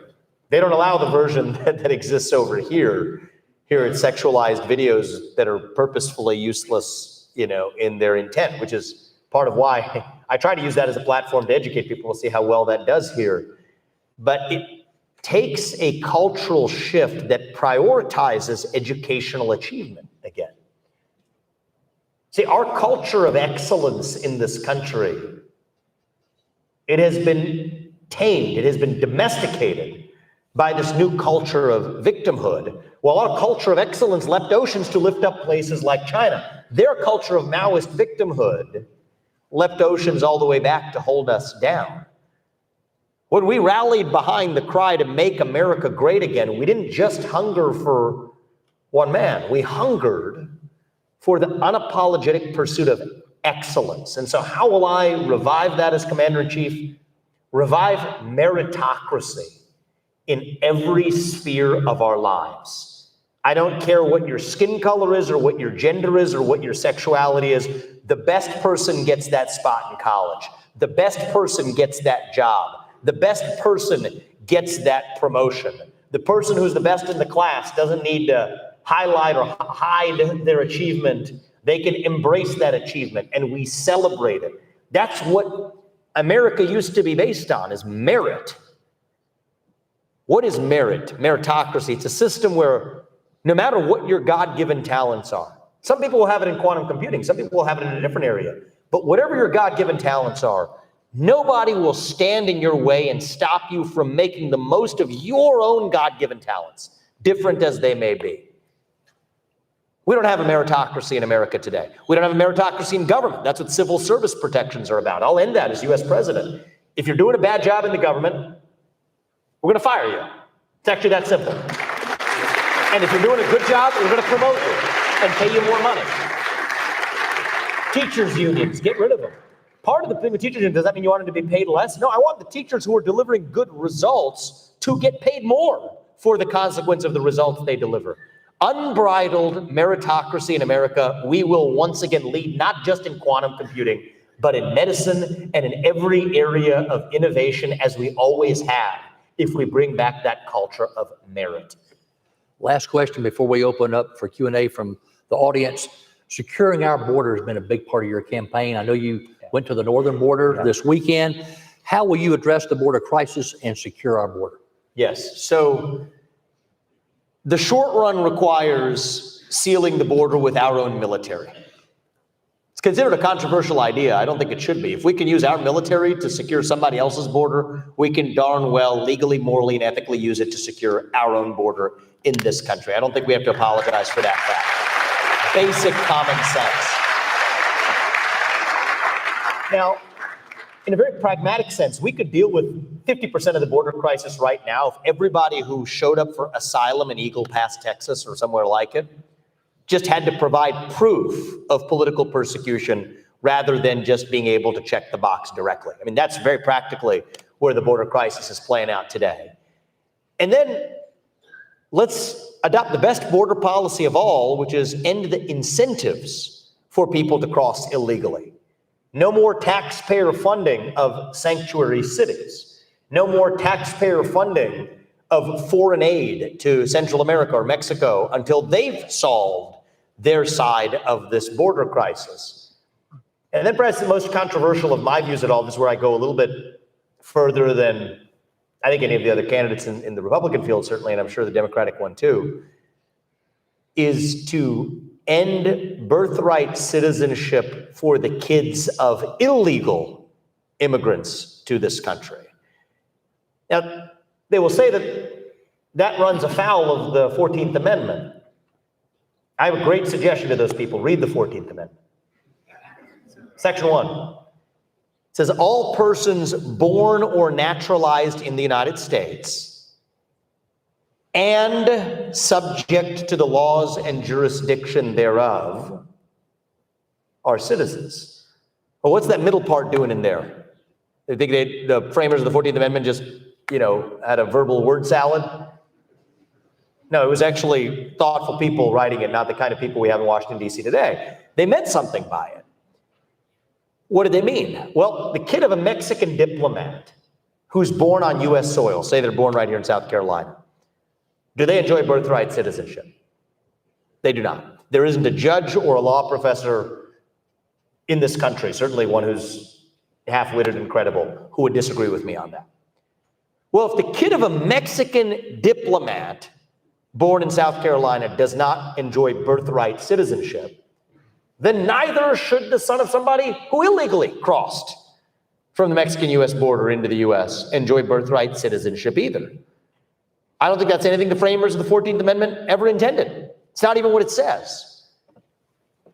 They don't allow the version that exists over here. Here it's sexualized videos that are purposefully useless, in their intent, which is part of why I try to use that as a platform to educate people to see how well that does here. But it takes a cultural shift that prioritizes educational achievement again. See, our culture of excellence in this country, it has been tamed, it has been domesticated by this new culture of victimhood. While our culture of excellence leapt oceans to lift up places like China, their culture of Maoist victimhood leapt oceans all the way back to hold us down. When we rallied behind the cry to make America great again, we didn't just hunger for one man, we hungered for the unapologetic pursuit of excellence. And so how will I revive that as Commander-in-Chief? revive meritocracy in every sphere of our lives. I don't care what your skin color is or what your gender is or what your sexuality is. The best person gets that spot in college. The best person gets that job. The best person gets that promotion. The person who's the best in the class doesn't need to highlight or hide their achievement. They can embrace that achievement, and we celebrate it. That's what America used to be based on, is merit. What is merit? Meritocracy. It's a system where no matter what your God-given talents are, some people will have it in quantum computing, some people will have it in a different area, but whatever your God-given talents are, nobody will stand in your way and stop you from making the most of your own God-given talents, different as they may be. We don't have a meritocracy in America today. We don't have a meritocracy in government. That's what civil service protections are about. I'll end that as US president. If you're doing a bad job in the government, we're going to fire you. It's actually that simple. And if you're doing a good job, we're going to promote you and pay you more money. Teachers unions, get rid of them. Part of the thing with teachers unions, does that mean you want them to be paid less? No, I want the teachers who are delivering good results to get paid more for the consequence of the results they deliver. Unbridled meritocracy in America, we will once again lead not just in quantum computing, but in medicine and in every area of innovation, as we always have, if we bring back that culture of merit. Last question before we open up for Q&A from the audience. Securing our border has been a big part of your campaign. I know you went to the northern border this weekend. How will you address the border crisis and secure our border? Yes, so the short run requires sealing the border with our own military. It's considered a controversial idea. I don't think it should be. If we can use our military to secure somebody else's border, we can darn well legally, morally, and ethically use it to secure our own border in this country. I don't think we have to apologize for that fact. Basic common sense. Now, in a very pragmatic sense, we could deal with 50% of the border crisis right now if everybody who showed up for asylum in Eagle Pass, Texas, or somewhere like it, just had to provide proof of political persecution rather than just being able to check the box directly. I mean, that's very practically where the border crisis is playing out today. And then let's adopt the best border policy of all, which is end the incentives for people to cross illegally. No more taxpayer funding of sanctuary cities. No more taxpayer funding of foreign aid to Central America or Mexico until they've solved their side of this border crisis. And then perhaps the most controversial of my views at all, this is where I go a little bit further than I think any of the other candidates in the Republican field, certainly, and I'm sure the Democratic one too, is to end birthright citizenship for the kids of illegal immigrants to this country. Now, they will say that that runs afoul of the 14th Amendment. I have a great suggestion to those people. Read the 14th Amendment. Section 1 says, all persons born or naturalized in the United States and subject to the laws and jurisdiction thereof are citizens. Well, what's that middle part doing in there? They think the framers of the 14th Amendment just, had a verbal word salad? No, it was actually thoughtful people writing it, not the kind of people we have in Washington, D.C. today. They meant something by it. What did they mean? Well, the kid of a Mexican diplomat who's born on U.S. soil, say they're born right here in South Carolina, do they enjoy birthright citizenship? They do not. There isn't a judge or a law professor in this country, certainly one who's half-witted and credible, who would disagree with me on that. Well, if the kid of a Mexican diplomat born in South Carolina does not enjoy birthright citizenship, then neither should the son of somebody who illegally crossed from the Mexican-U.S. border into the U.S. enjoy birthright citizenship either. I don't think that's anything the framers of the 14th Amendment ever intended. It's not even what it says.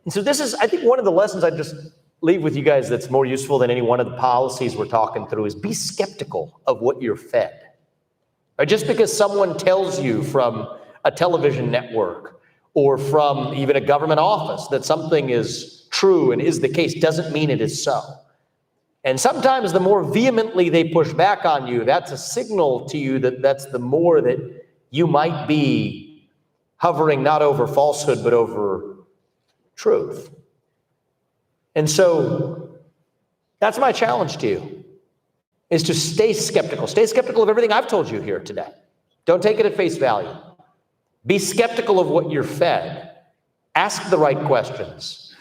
And so this is, I think, one of the lessons I just leave with you guys that's more useful than any one of the policies we're talking through is be skeptical of what you're fed. Or just because someone tells you from a television network or from even a government office that something is true and is the case doesn't mean it is so. And sometimes the more vehemently they push back on you, that's a signal to you that that's the more that you might be hovering not over falsehood, but over truth. And so that's my challenge to you, is to stay skeptical. Stay skeptical of everything I've told you here today. Don't take it at face value. Be skeptical of what you're fed. Ask the right questions.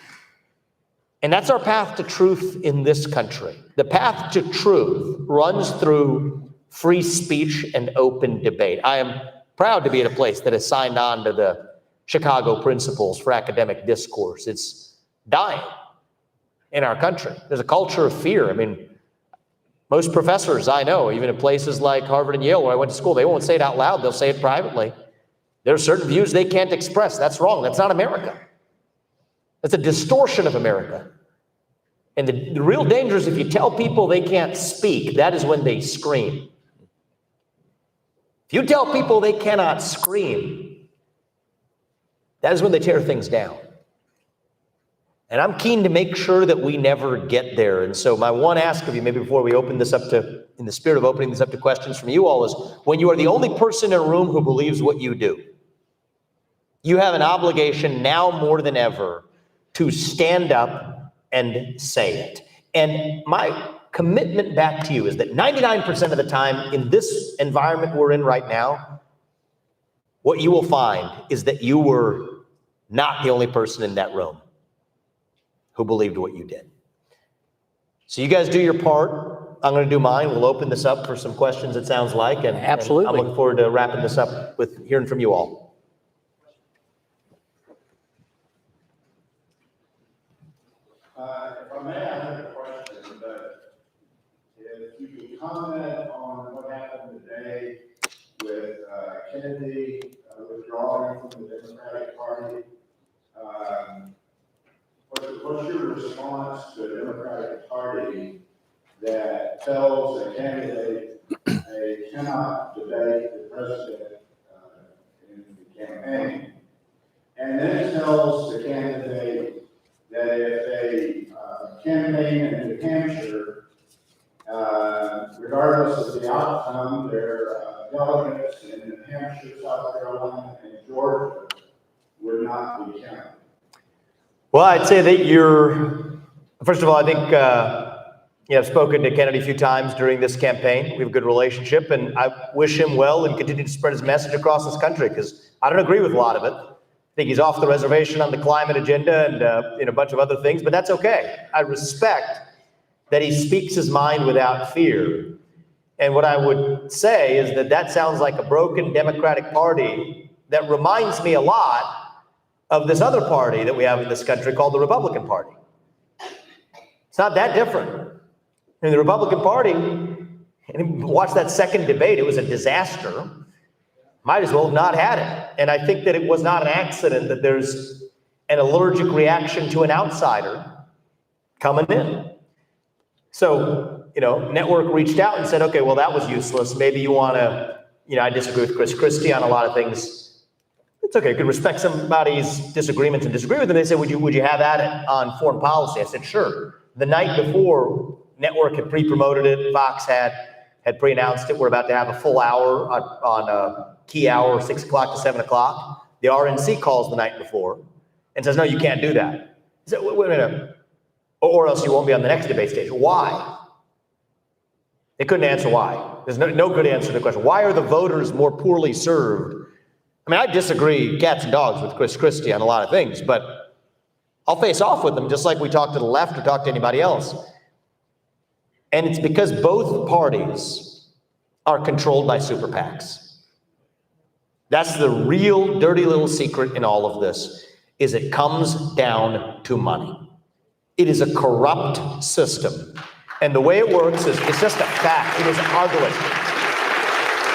And that's our path to truth in this country. The path to truth runs through free speech and open debate. I am proud to be at a place that has signed on to the Chicago Principles for Academic Discourse. It's dying in our country. There's a culture of fear. I mean, most professors I know, even in places like Harvard and Yale where I went to school, they won't say it out loud, they'll say it privately. There are certain views they can't express. That's wrong. That's not America. That's a distortion of America. And the real danger is if you tell people they can't speak, that is when they scream. If you tell people they cannot scream, that is when they tear things down. And I'm keen to make sure that we never get there. And so my one ask of you, maybe before we open this up to, in the spirit of opening this up to questions from you all, is when you are the only person in a room who believes what you do, you have an obligation now more than ever to stand up and say it. And my commitment back to you is that 99% of the time in this environment we're in right now, what you will find is that you were not the only person in that room who believed what you did. So you guys do your part. I'm going to do mine. We'll open this up for some questions, it sounds like. And absolutely. And I'm looking forward to wrapping this up with hearing from you all. If I may, I have a question, but if you could comment on what happened today with Kennedy withdrawing from the Democratic Party. What's your response to a Democratic Party that tells a candidate they cannot debate the president in the campaign, and then tells the candidate that if they campaign in New Hampshire, regardless of the outcome, their delegates in New Hampshire, South Carolina, and Georgia would not be counted? Well, I'd say that first of all, I think, I've spoken to Kennedy a few times during this campaign. We have a good relationship, and I wish him well and continue to spread his message across this country, because I don't agree with a lot of it. I think he's off the reservation on the climate agenda and a bunch of other things, but that's okay. I respect that he speaks his mind without fear. And what I would say is that sounds like a broken Democratic Party that reminds me a lot of this other party that we have in this country called the Republican Party. It's not that different. In the Republican Party, and watch that second debate, it was a disaster. Might as well have not had it. And I think that it was not an accident that there's an allergic reaction to an outsider coming in. So, Network reached out and said, okay, well, that was useless. Maybe you want to, I disagree with Chris Christie on a lot of things. It's okay, you can respect somebody's disagreements and disagree with them. They said, would you have at it on foreign policy? I said, sure. The night before, Network had pre-promoted it. Fox had pre-announced it. We're about to have a full hour on a key hour, 6 o'clock to 7 o'clock. The RNC calls the night before and says, no, you can't do that. I said, wait a minute. Or else you won't be on the next debate stage. Why? They couldn't answer why. There's no good answer to the question. Why are the voters more poorly served? I mean, I disagree cats and dogs with Chris Christie on a lot of things, but I'll face off with them just like we talk to the left or talk to anybody else. And it's because both parties are controlled by super PACs. That's the real dirty little secret in all of this, is it comes down to money. It is a corrupt system. And the way it works is, it's just a fact. It is ugly.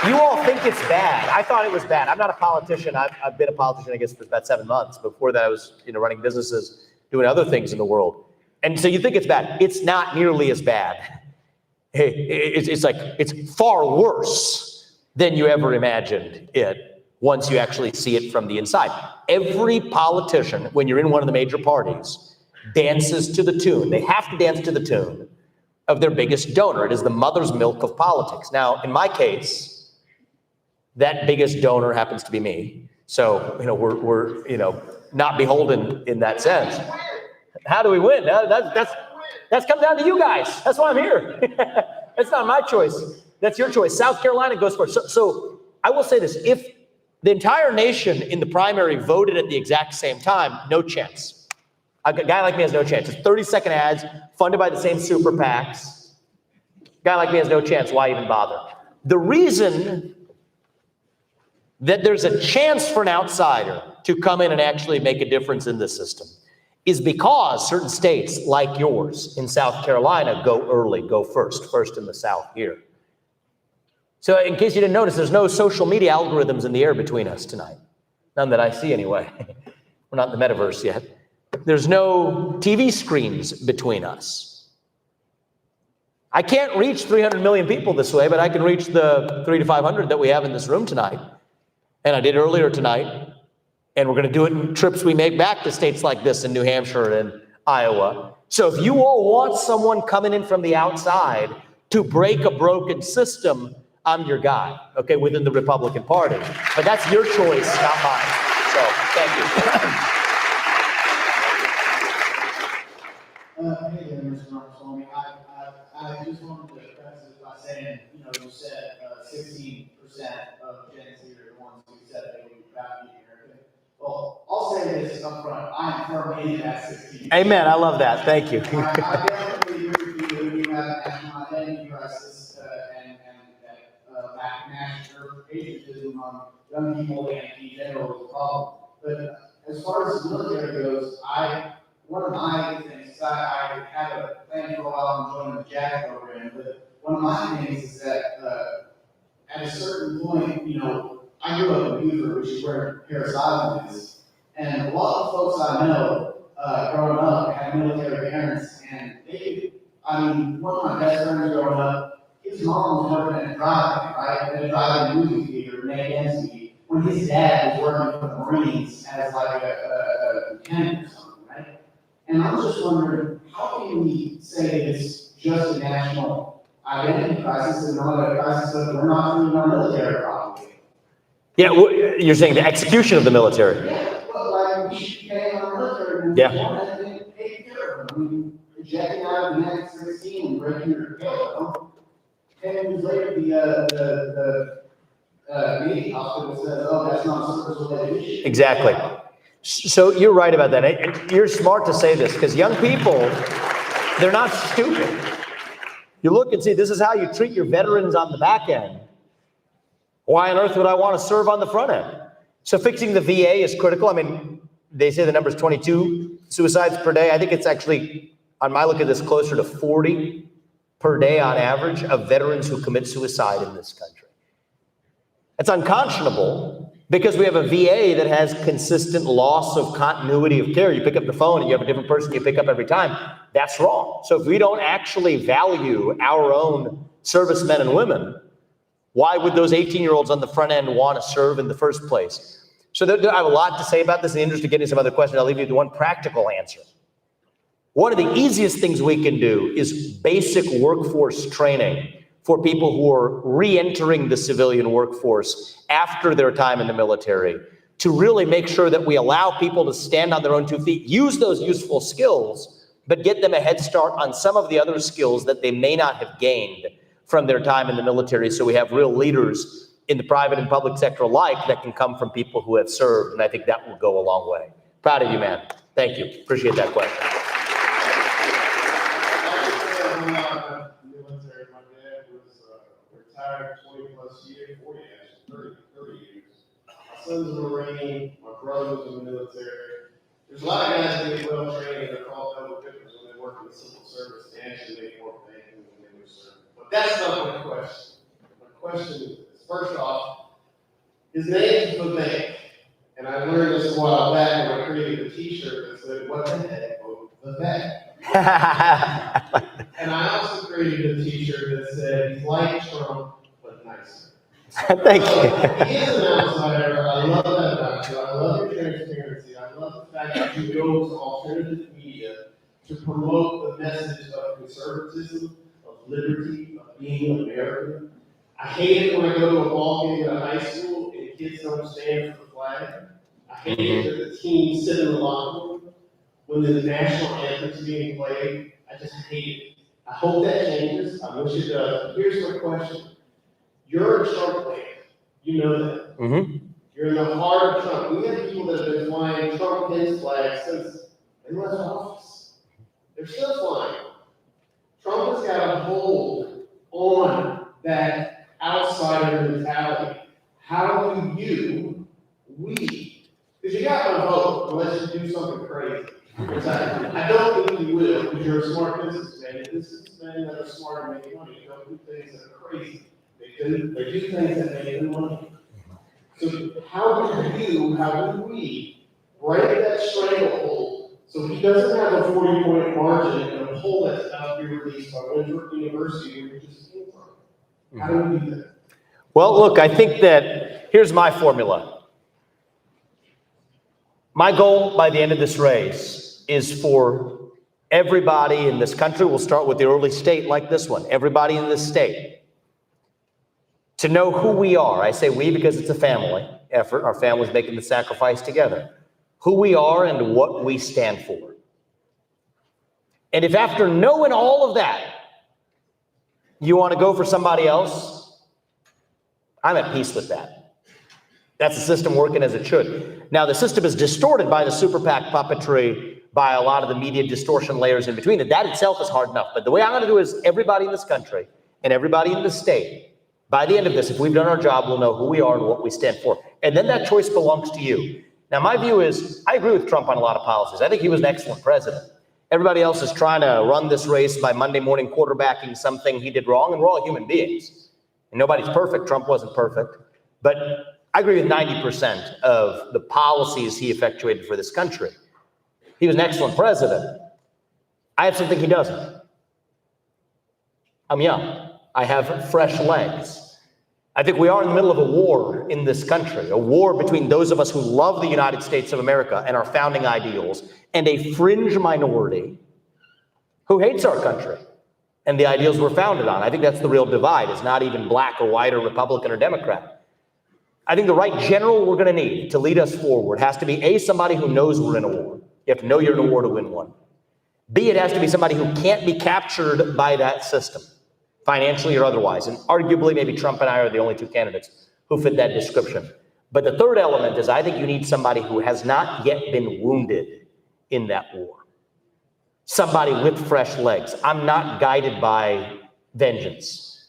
You all think it's bad. I thought it was bad. I'm not a politician. I've been a politician, I guess, for about 7 months. Before that, I was, running businesses, doing other things in the world. And so you think it's bad. It's not nearly as bad. It's far worse than you ever imagined it once you actually see it from the inside. Every politician, when you're in one of the major parties, dances to the tune. They have to dance to the tune of their biggest donor. It is the mother's milk of politics. Now, in my case, that biggest donor happens to be me. So, we're not beholden in that sense. How do we win? That's come down to you guys. That's why I'm here. That's not my choice. That's your choice. South Carolina goes first. So I will say this, if the entire nation in the primary voted at the exact same time, no chance. A guy like me has no chance. It's 30-second ads funded by the same super PACs. A guy like me has no chance. Why even bother? The reason that there's a chance for an outsider to come in and actually make a difference in the system is because certain states like yours in South Carolina go early, go first in the South here. So in case you didn't notice, there's no social media algorithms in the air between us tonight. None that I see anyway. We're not in the metaverse yet. There's no TV screens between us. I can't reach 300 million people this way, but I can reach the 300 to 500 that we have in this room tonight. And I did earlier tonight. And we're going to do it in trips we make back to states like this in New Hampshire and Iowa. So if you all want someone coming in from the outside to break a broken system, I'm your guy, okay, within the Republican Party. But that's your choice, not mine. So, thank you. Hey there, Mr. Ramaswamy. I just wanted to preface it by saying, you said 16% of Gen Z are the ones who said they would be proud to be American. Well, I'll say this up front. I am firmly in that 16%. Amen. I love that. Thank you. I definitely agree with you. We have a national identity crisis and that national patriotism on young people and in general is a problem. But as far as the military goes, one of my things, I had a plan for a while on joining the JAG program, but one of my things is that at a certain point, I grew up in Wofford, which is where Harris Island is, and a lot of folks I know growing up had military parents, and one of my best friends growing up, his mom was working at driving, right? At a driving movie theater, Density, when his dad was working for the Marines as like a lieutenant or something, right? And I'm just wondering, how can we say it's just a national identity crisis and not a crisis of we're not doing our military properly? Yeah, you're saying the execution of the military. Yeah, but like we should be paying our military and take care of them. Ejecting out of the next 16 and breaking your tail. 10 years later, the Navy hospital says, "Oh, that's not service-related issue." Exactly. So you're right about that. And you're smart to say this because young people, they're not stupid. You look and see, this is how you treat your veterans on the back end. Why on earth would I want to serve on the front end? So fixing the VA is critical. I mean, they say the number is 22 suicides per day. I think it's actually, on my look at this, closer to 40 per day on average of veterans who commit suicide in this country. It's unconscionable because we have a VA that has consistent loss of continuity of care. You pick up the phone and you have a different person you pick up every time. That's wrong. So if we don't actually value our own servicemen and women, why would those 18-year-olds on the front end want to serve in the first place? So I have a lot to say about this. In the interest of getting some other questions, I'll leave you with one practical answer. One of the easiest things we can do is basic workforce training for people who are re-entering the civilian workforce after their time in the military to really make sure that we allow people to stand on their own 2 feet, use those useful skills, but get them a head start on some of the other skills that they may not have gained from their time in the military, so we have real leaders in the private and public sector alike that can come from people who have served, and I think that will go a long way. Proud of you, man. Thank you. Appreciate that question. Military, my dad was retired 20 plus years, 40 actually, 30 years. My son's a Marine, my brother was in the military. There's a lot of guys that get well trained and are called double dippers when they work in the civil service. They actually make more pay than when they were serving. But that's not my question. My question is this. First off, his name is Vivek. And I learned this a while back when I created a t-shirt that said, "What the heck, Vivek?" And I also created a t-shirt that said, "He's like Trump, but nicer." Thank you. He is an outsider. I love that about you. I love your transparency. I love the fact that you go to alternative media to promote the message of conservatism. liberty, of being American. I hate it when I go to a ball game at a high school and kids don't stand for the flag. I hate it that the team sit in the locker room when the national anthem is being played. I just hate it. I hope that changes. I wish it does. Here's my question. You're a Trump fan. You know that. Mm-hmm. You're in the heart of Trump. We have people that have been flying Trump pin flags since they left office. They're still flying. Trump has got a hold on that outsider mentality. How do we, because you got to vote unless you do something crazy. Which I don't think you will, because you're a smart businessman. And businessmen that are smart and make money don't do things that are crazy. They do things that make them money. So how do we break that stranglehold so he doesn't have a 40-point margin and a poll that's about to be released by Winthrop University where he just came from? How do we do that? Well, look, I think that here's my formula. My goal by the end of this race is for everybody in this country, we'll start with the early state like this one, everybody in this state, to know who we are. I say we because it's a family effort. Our family's making the sacrifice together. Who we are and what we stand for. And if after knowing all of that, you want to go for somebody else, I'm at peace with that. That's the system working as it should. Now, the system is distorted by the super PAC puppetry, by a lot of the media distortion layers in between it. That itself is hard enough. But the way I'm going to do is everybody in this country and everybody in the state, by the end of this, if we've done our job, we'll know who we are and what we stand for. And then that choice belongs to you. Now, my view is, I agree with Trump on a lot of policies. I think he was an excellent president. Everybody else is trying to run this race by Monday morning quarterbacking something he did wrong, and we're all human beings. And nobody's perfect. Trump wasn't perfect. But I agree with 90% of the policies he effectuated for this country. He was an excellent president. I have something he doesn't. I'm young. I have fresh legs. I think we are in the middle of a war in this country, a war between those of us who love the United States of America and our founding ideals, and a fringe minority who hates our country and the ideals we're founded on. I think that's the real divide. It's not even black or white or Republican or Democrat. I think the right general we're going to need to lead us forward has to be A, somebody who knows we're in a war. You have to know you're in a war to win one. B, it has to be somebody who can't be captured by that system, financially or otherwise. And arguably, maybe Trump and I are the only two candidates who fit that description. But the third element is I think you need somebody who has not yet been wounded in that war. Somebody with fresh legs. I'm not guided by vengeance.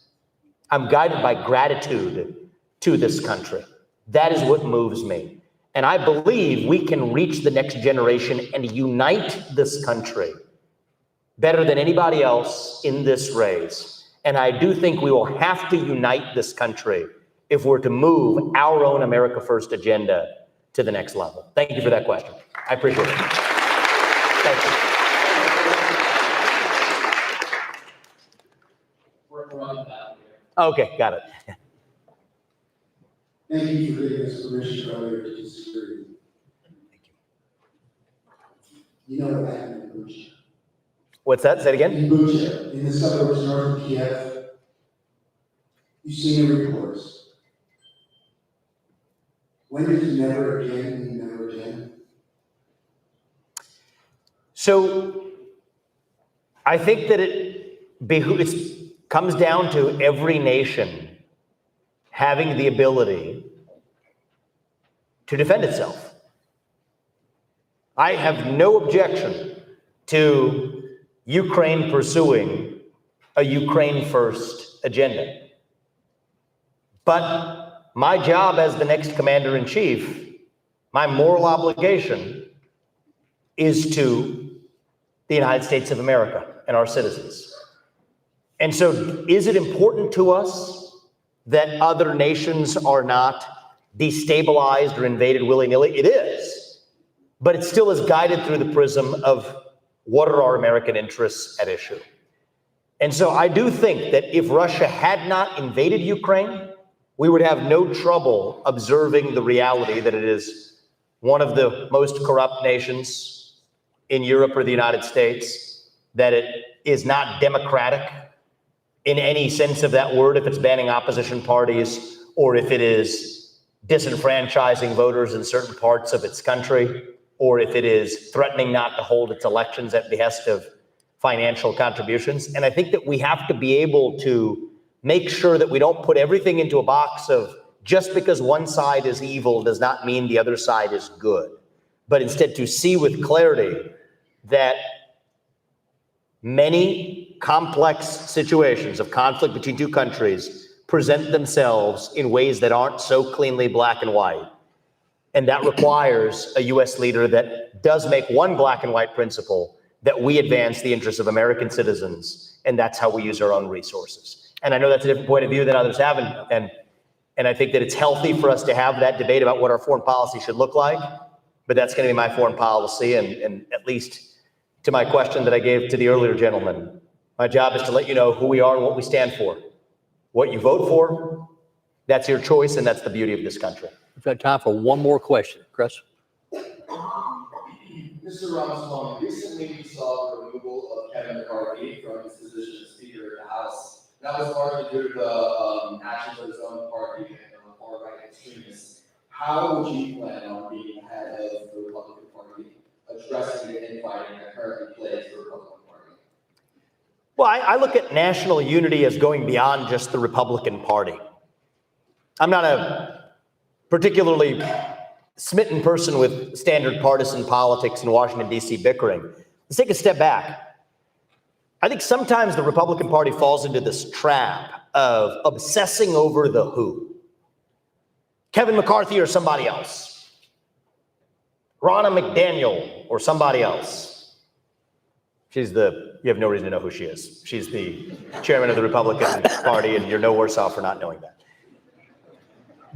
I'm guided by gratitude to this country. That is what moves me. And I believe we can reach the next generation and unite this country better than anybody else in this race. And I do think we will have to unite this country if we're to move our own America First agenda to the next level. Thank you for that question. I appreciate it. Thank you. We're on that here. Okay, got it. Thank you for giving us permission earlier to disagree. You know what happened in Bucha? What's that? Say it again. In Bucha, in the suburbs north of Kiev, you've seen the reports. When does never again mean never again? So I think that it comes down to every nation having the ability to defend itself. I have no objection to Ukraine pursuing a Ukraine first agenda. But my job as the next commander-in-chief, my moral obligation is to the United States of America and our citizens. And so is it important to us that other nations are not destabilized or invaded willy-nilly? It is, but it still is guided through the prism of what are our American interests at issue. And so I do think that if Russia had not invaded Ukraine, we would have no trouble observing the reality that it is one of the most corrupt nations in Europe or the United States, that it is not democratic, in any sense of that word, if it's banning opposition parties or if it is disenfranchising voters in certain parts of its country, or if it is threatening not to hold its elections at behest of financial contributions. And I think that we have to be able to make sure that we don't put everything into a box of just because one side is evil does not mean the other side is good, but instead to see with clarity that many complex situations of conflict between two countries present themselves in ways that aren't so cleanly black and white. And that requires a US leader that does make one black and white principle, that we advance the interests of American citizens, and that's how we use our own resources. And I know that's a different point of view than others have, and I think that it's healthy for us to have that debate about what our foreign policy should look like, but that's going to be my foreign policy, and at least to my question that I gave to the earlier gentleman, my job is to let you know who we are and what we stand for. What you vote for, that's your choice, and that's the beauty of this country. We've got time for one more question. Chris? Mr. Ramaswamy, recently we saw the removal of Kevin McCarthy from his position as Speaker of the House. That was largely due to the actions of his own party and far-right extremists. How would you plan on being ahead of the Republican Party, addressing the infighting that currently plagues the Republican Party? Well, I look at national unity as going beyond just the Republican Party. I'm not a particularly smitten person with standard partisan politics in Washington, D.C. bickering. Let's take a step back. I think sometimes the Republican Party falls into this trap of obsessing over the who. Kevin McCarthy or somebody else. Ronna McDaniel or somebody else. You have no reason to know who she is. She's the chairman of the Republican Party, and you're no worse off for not knowing that.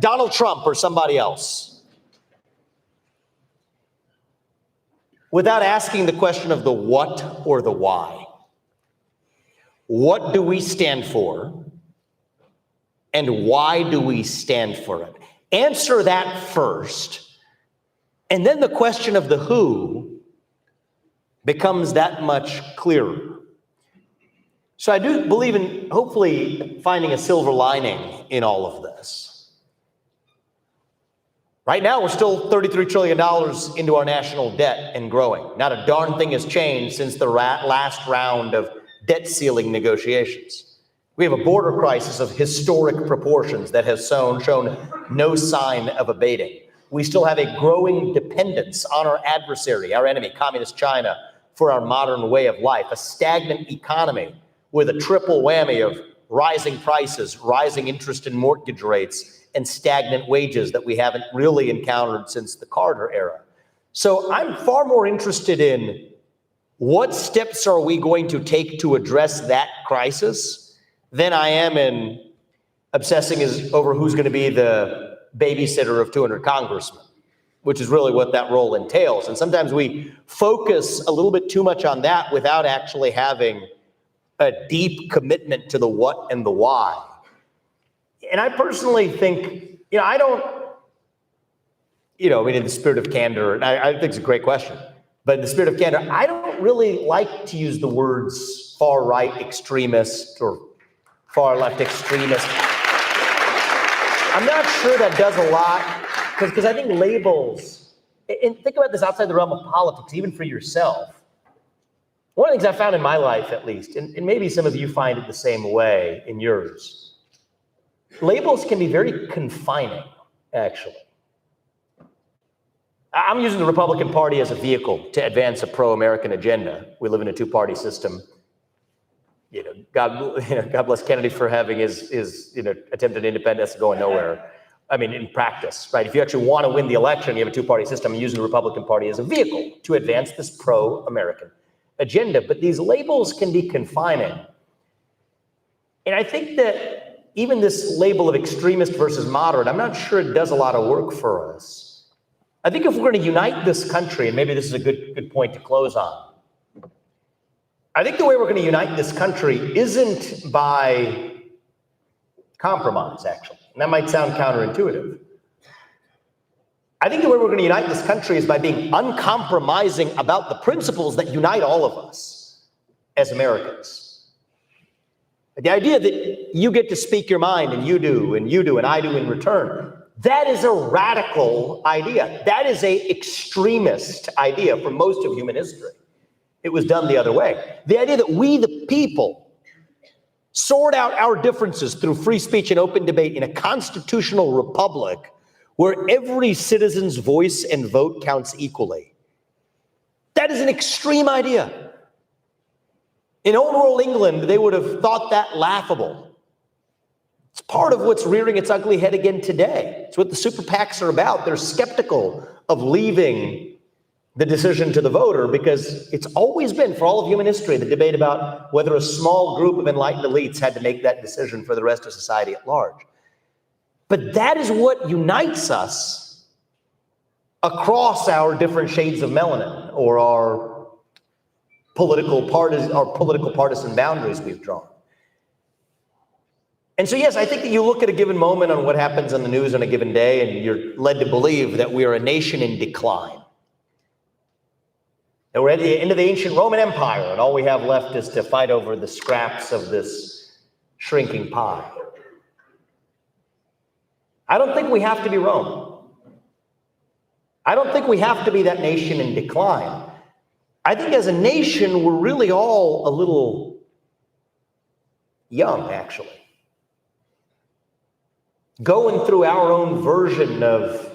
Donald Trump or somebody else. Without asking the question of the what or the why. What do we stand for? And why do we stand for it? Answer that first. And then the question of the who becomes that much clearer. So I do believe in hopefully finding a silver lining in all of this. Right now, we're still $33 trillion into our national debt and growing. Not a darn thing has changed since the last round of debt ceiling negotiations. We have a border crisis of historic proportions that has shown no sign of abating. We still have a growing dependence on our adversary, our enemy, Communist China, for our modern way of life, a stagnant economy with a triple whammy of rising prices, rising interest and mortgage rates, and stagnant wages that we haven't really encountered since the Carter era. So I'm far more interested in what steps are we going to take to address that crisis than I am in obsessing over who's going to be the babysitter of 200 congressmen, which is really what that role entails. And sometimes we focus a little bit too much on that without actually having a deep commitment to the what and the why. And I personally think, in the spirit of candor, and I think it's a great question, but in the spirit of candor, I don't really like to use the words far-right extremist or far-left extremist. I'm not sure that does a lot, because I think labels, and think about this outside the realm of politics, even for yourself. One of the things I found in my life, at least, and maybe some of you find it the same way in yours, labels can be very confining, actually. I'm using the Republican Party as a vehicle to advance a pro-American agenda. We live in a two-party system. God bless Kennedy for having his attempted independence going nowhere. I mean, in practice, right? If you actually want to win the election, you have a two-party system. I'm using the Republican Party as a vehicle to advance this pro-American agenda. But these labels can be confining. And I think that even this label of extremist versus moderate, I'm not sure it does a lot of work for us. I think if we're going to unite this country, and maybe this is a good point to close on, I think the way we're going to unite this country isn't by compromise, actually. And that might sound counterintuitive. I think the way we're going to unite this country is by being uncompromising about the principles that unite all of us as Americans. The idea that you get to speak your mind and you do, and I do in return, that is a radical idea. That is a extremist idea for most of human history. It was done the other way. The idea that we, the people, sort out our differences through free speech and open debate in a constitutional republic where every citizen's voice and vote counts equally. That is an extreme idea. In old world England, they would have thought that laughable. It's part of what's rearing its ugly head again today. It's what the super PACs are about. They're skeptical of leaving the decision to the voter because it's always been, for all of human history, the debate about whether a small group of enlightened elites had to make that decision for the rest of society at large. But that is what unites us across our different shades of melanin or our political partisan boundaries we've drawn. And so, yes, I think that you look at a given moment on what happens on the news on a given day, and you're led to believe that we are a nation in decline. That we're at the end of the ancient Roman Empire, and all we have left is to fight over the scraps of this shrinking pie. I don't think we have to be Rome. I don't think we have to be that nation in decline. I think as a nation, we're really all a little young, actually. Going through our own version of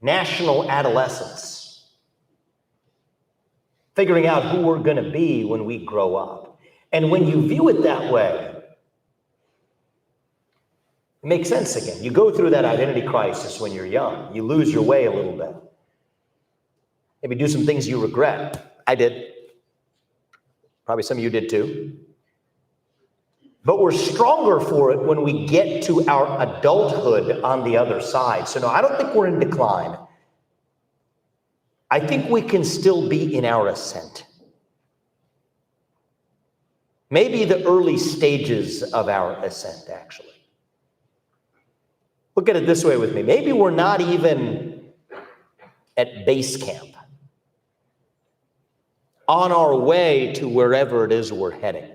national adolescence. Figuring out who we're going to be when we grow up. And when you view it that way, it makes sense again. You go through that identity crisis when you're young. You lose your way a little bit. Maybe do some things you regret. I did. Probably some of you did too. But we're stronger for it when we get to our adulthood on the other side. So no, I don't think we're in decline. I think we can still be in our ascent. Maybe the early stages of our ascent, actually. Look at it this way with me. Maybe we're not even at base camp. On our way to wherever it is we're heading.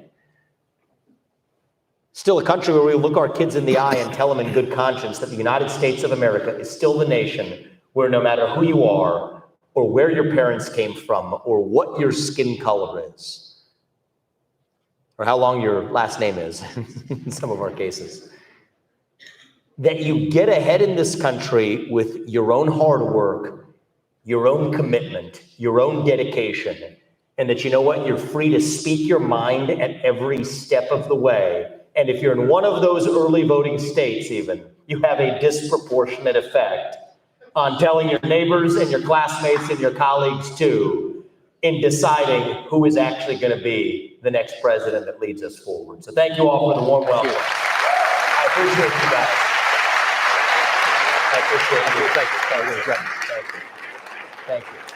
Still a country where we look our kids in the eye and tell them in good conscience that the United States of America is still the nation where no matter who you are, or where your parents came from, or what your skin color is, or how long your last name is in some of our cases, that you get ahead in this country with your own hard work, your own commitment, your own dedication, and that you know what, you're free to speak your mind at every step of the way. And if you're in one of those early voting states even, you have a disproportionate effect on telling your neighbors and your classmates and your colleagues too, in deciding who is actually going to be the next president that leads us forward. So thank you all for the warm welcome. I appreciate you guys. I appreciate you. Thank you. Thank you. Thank you.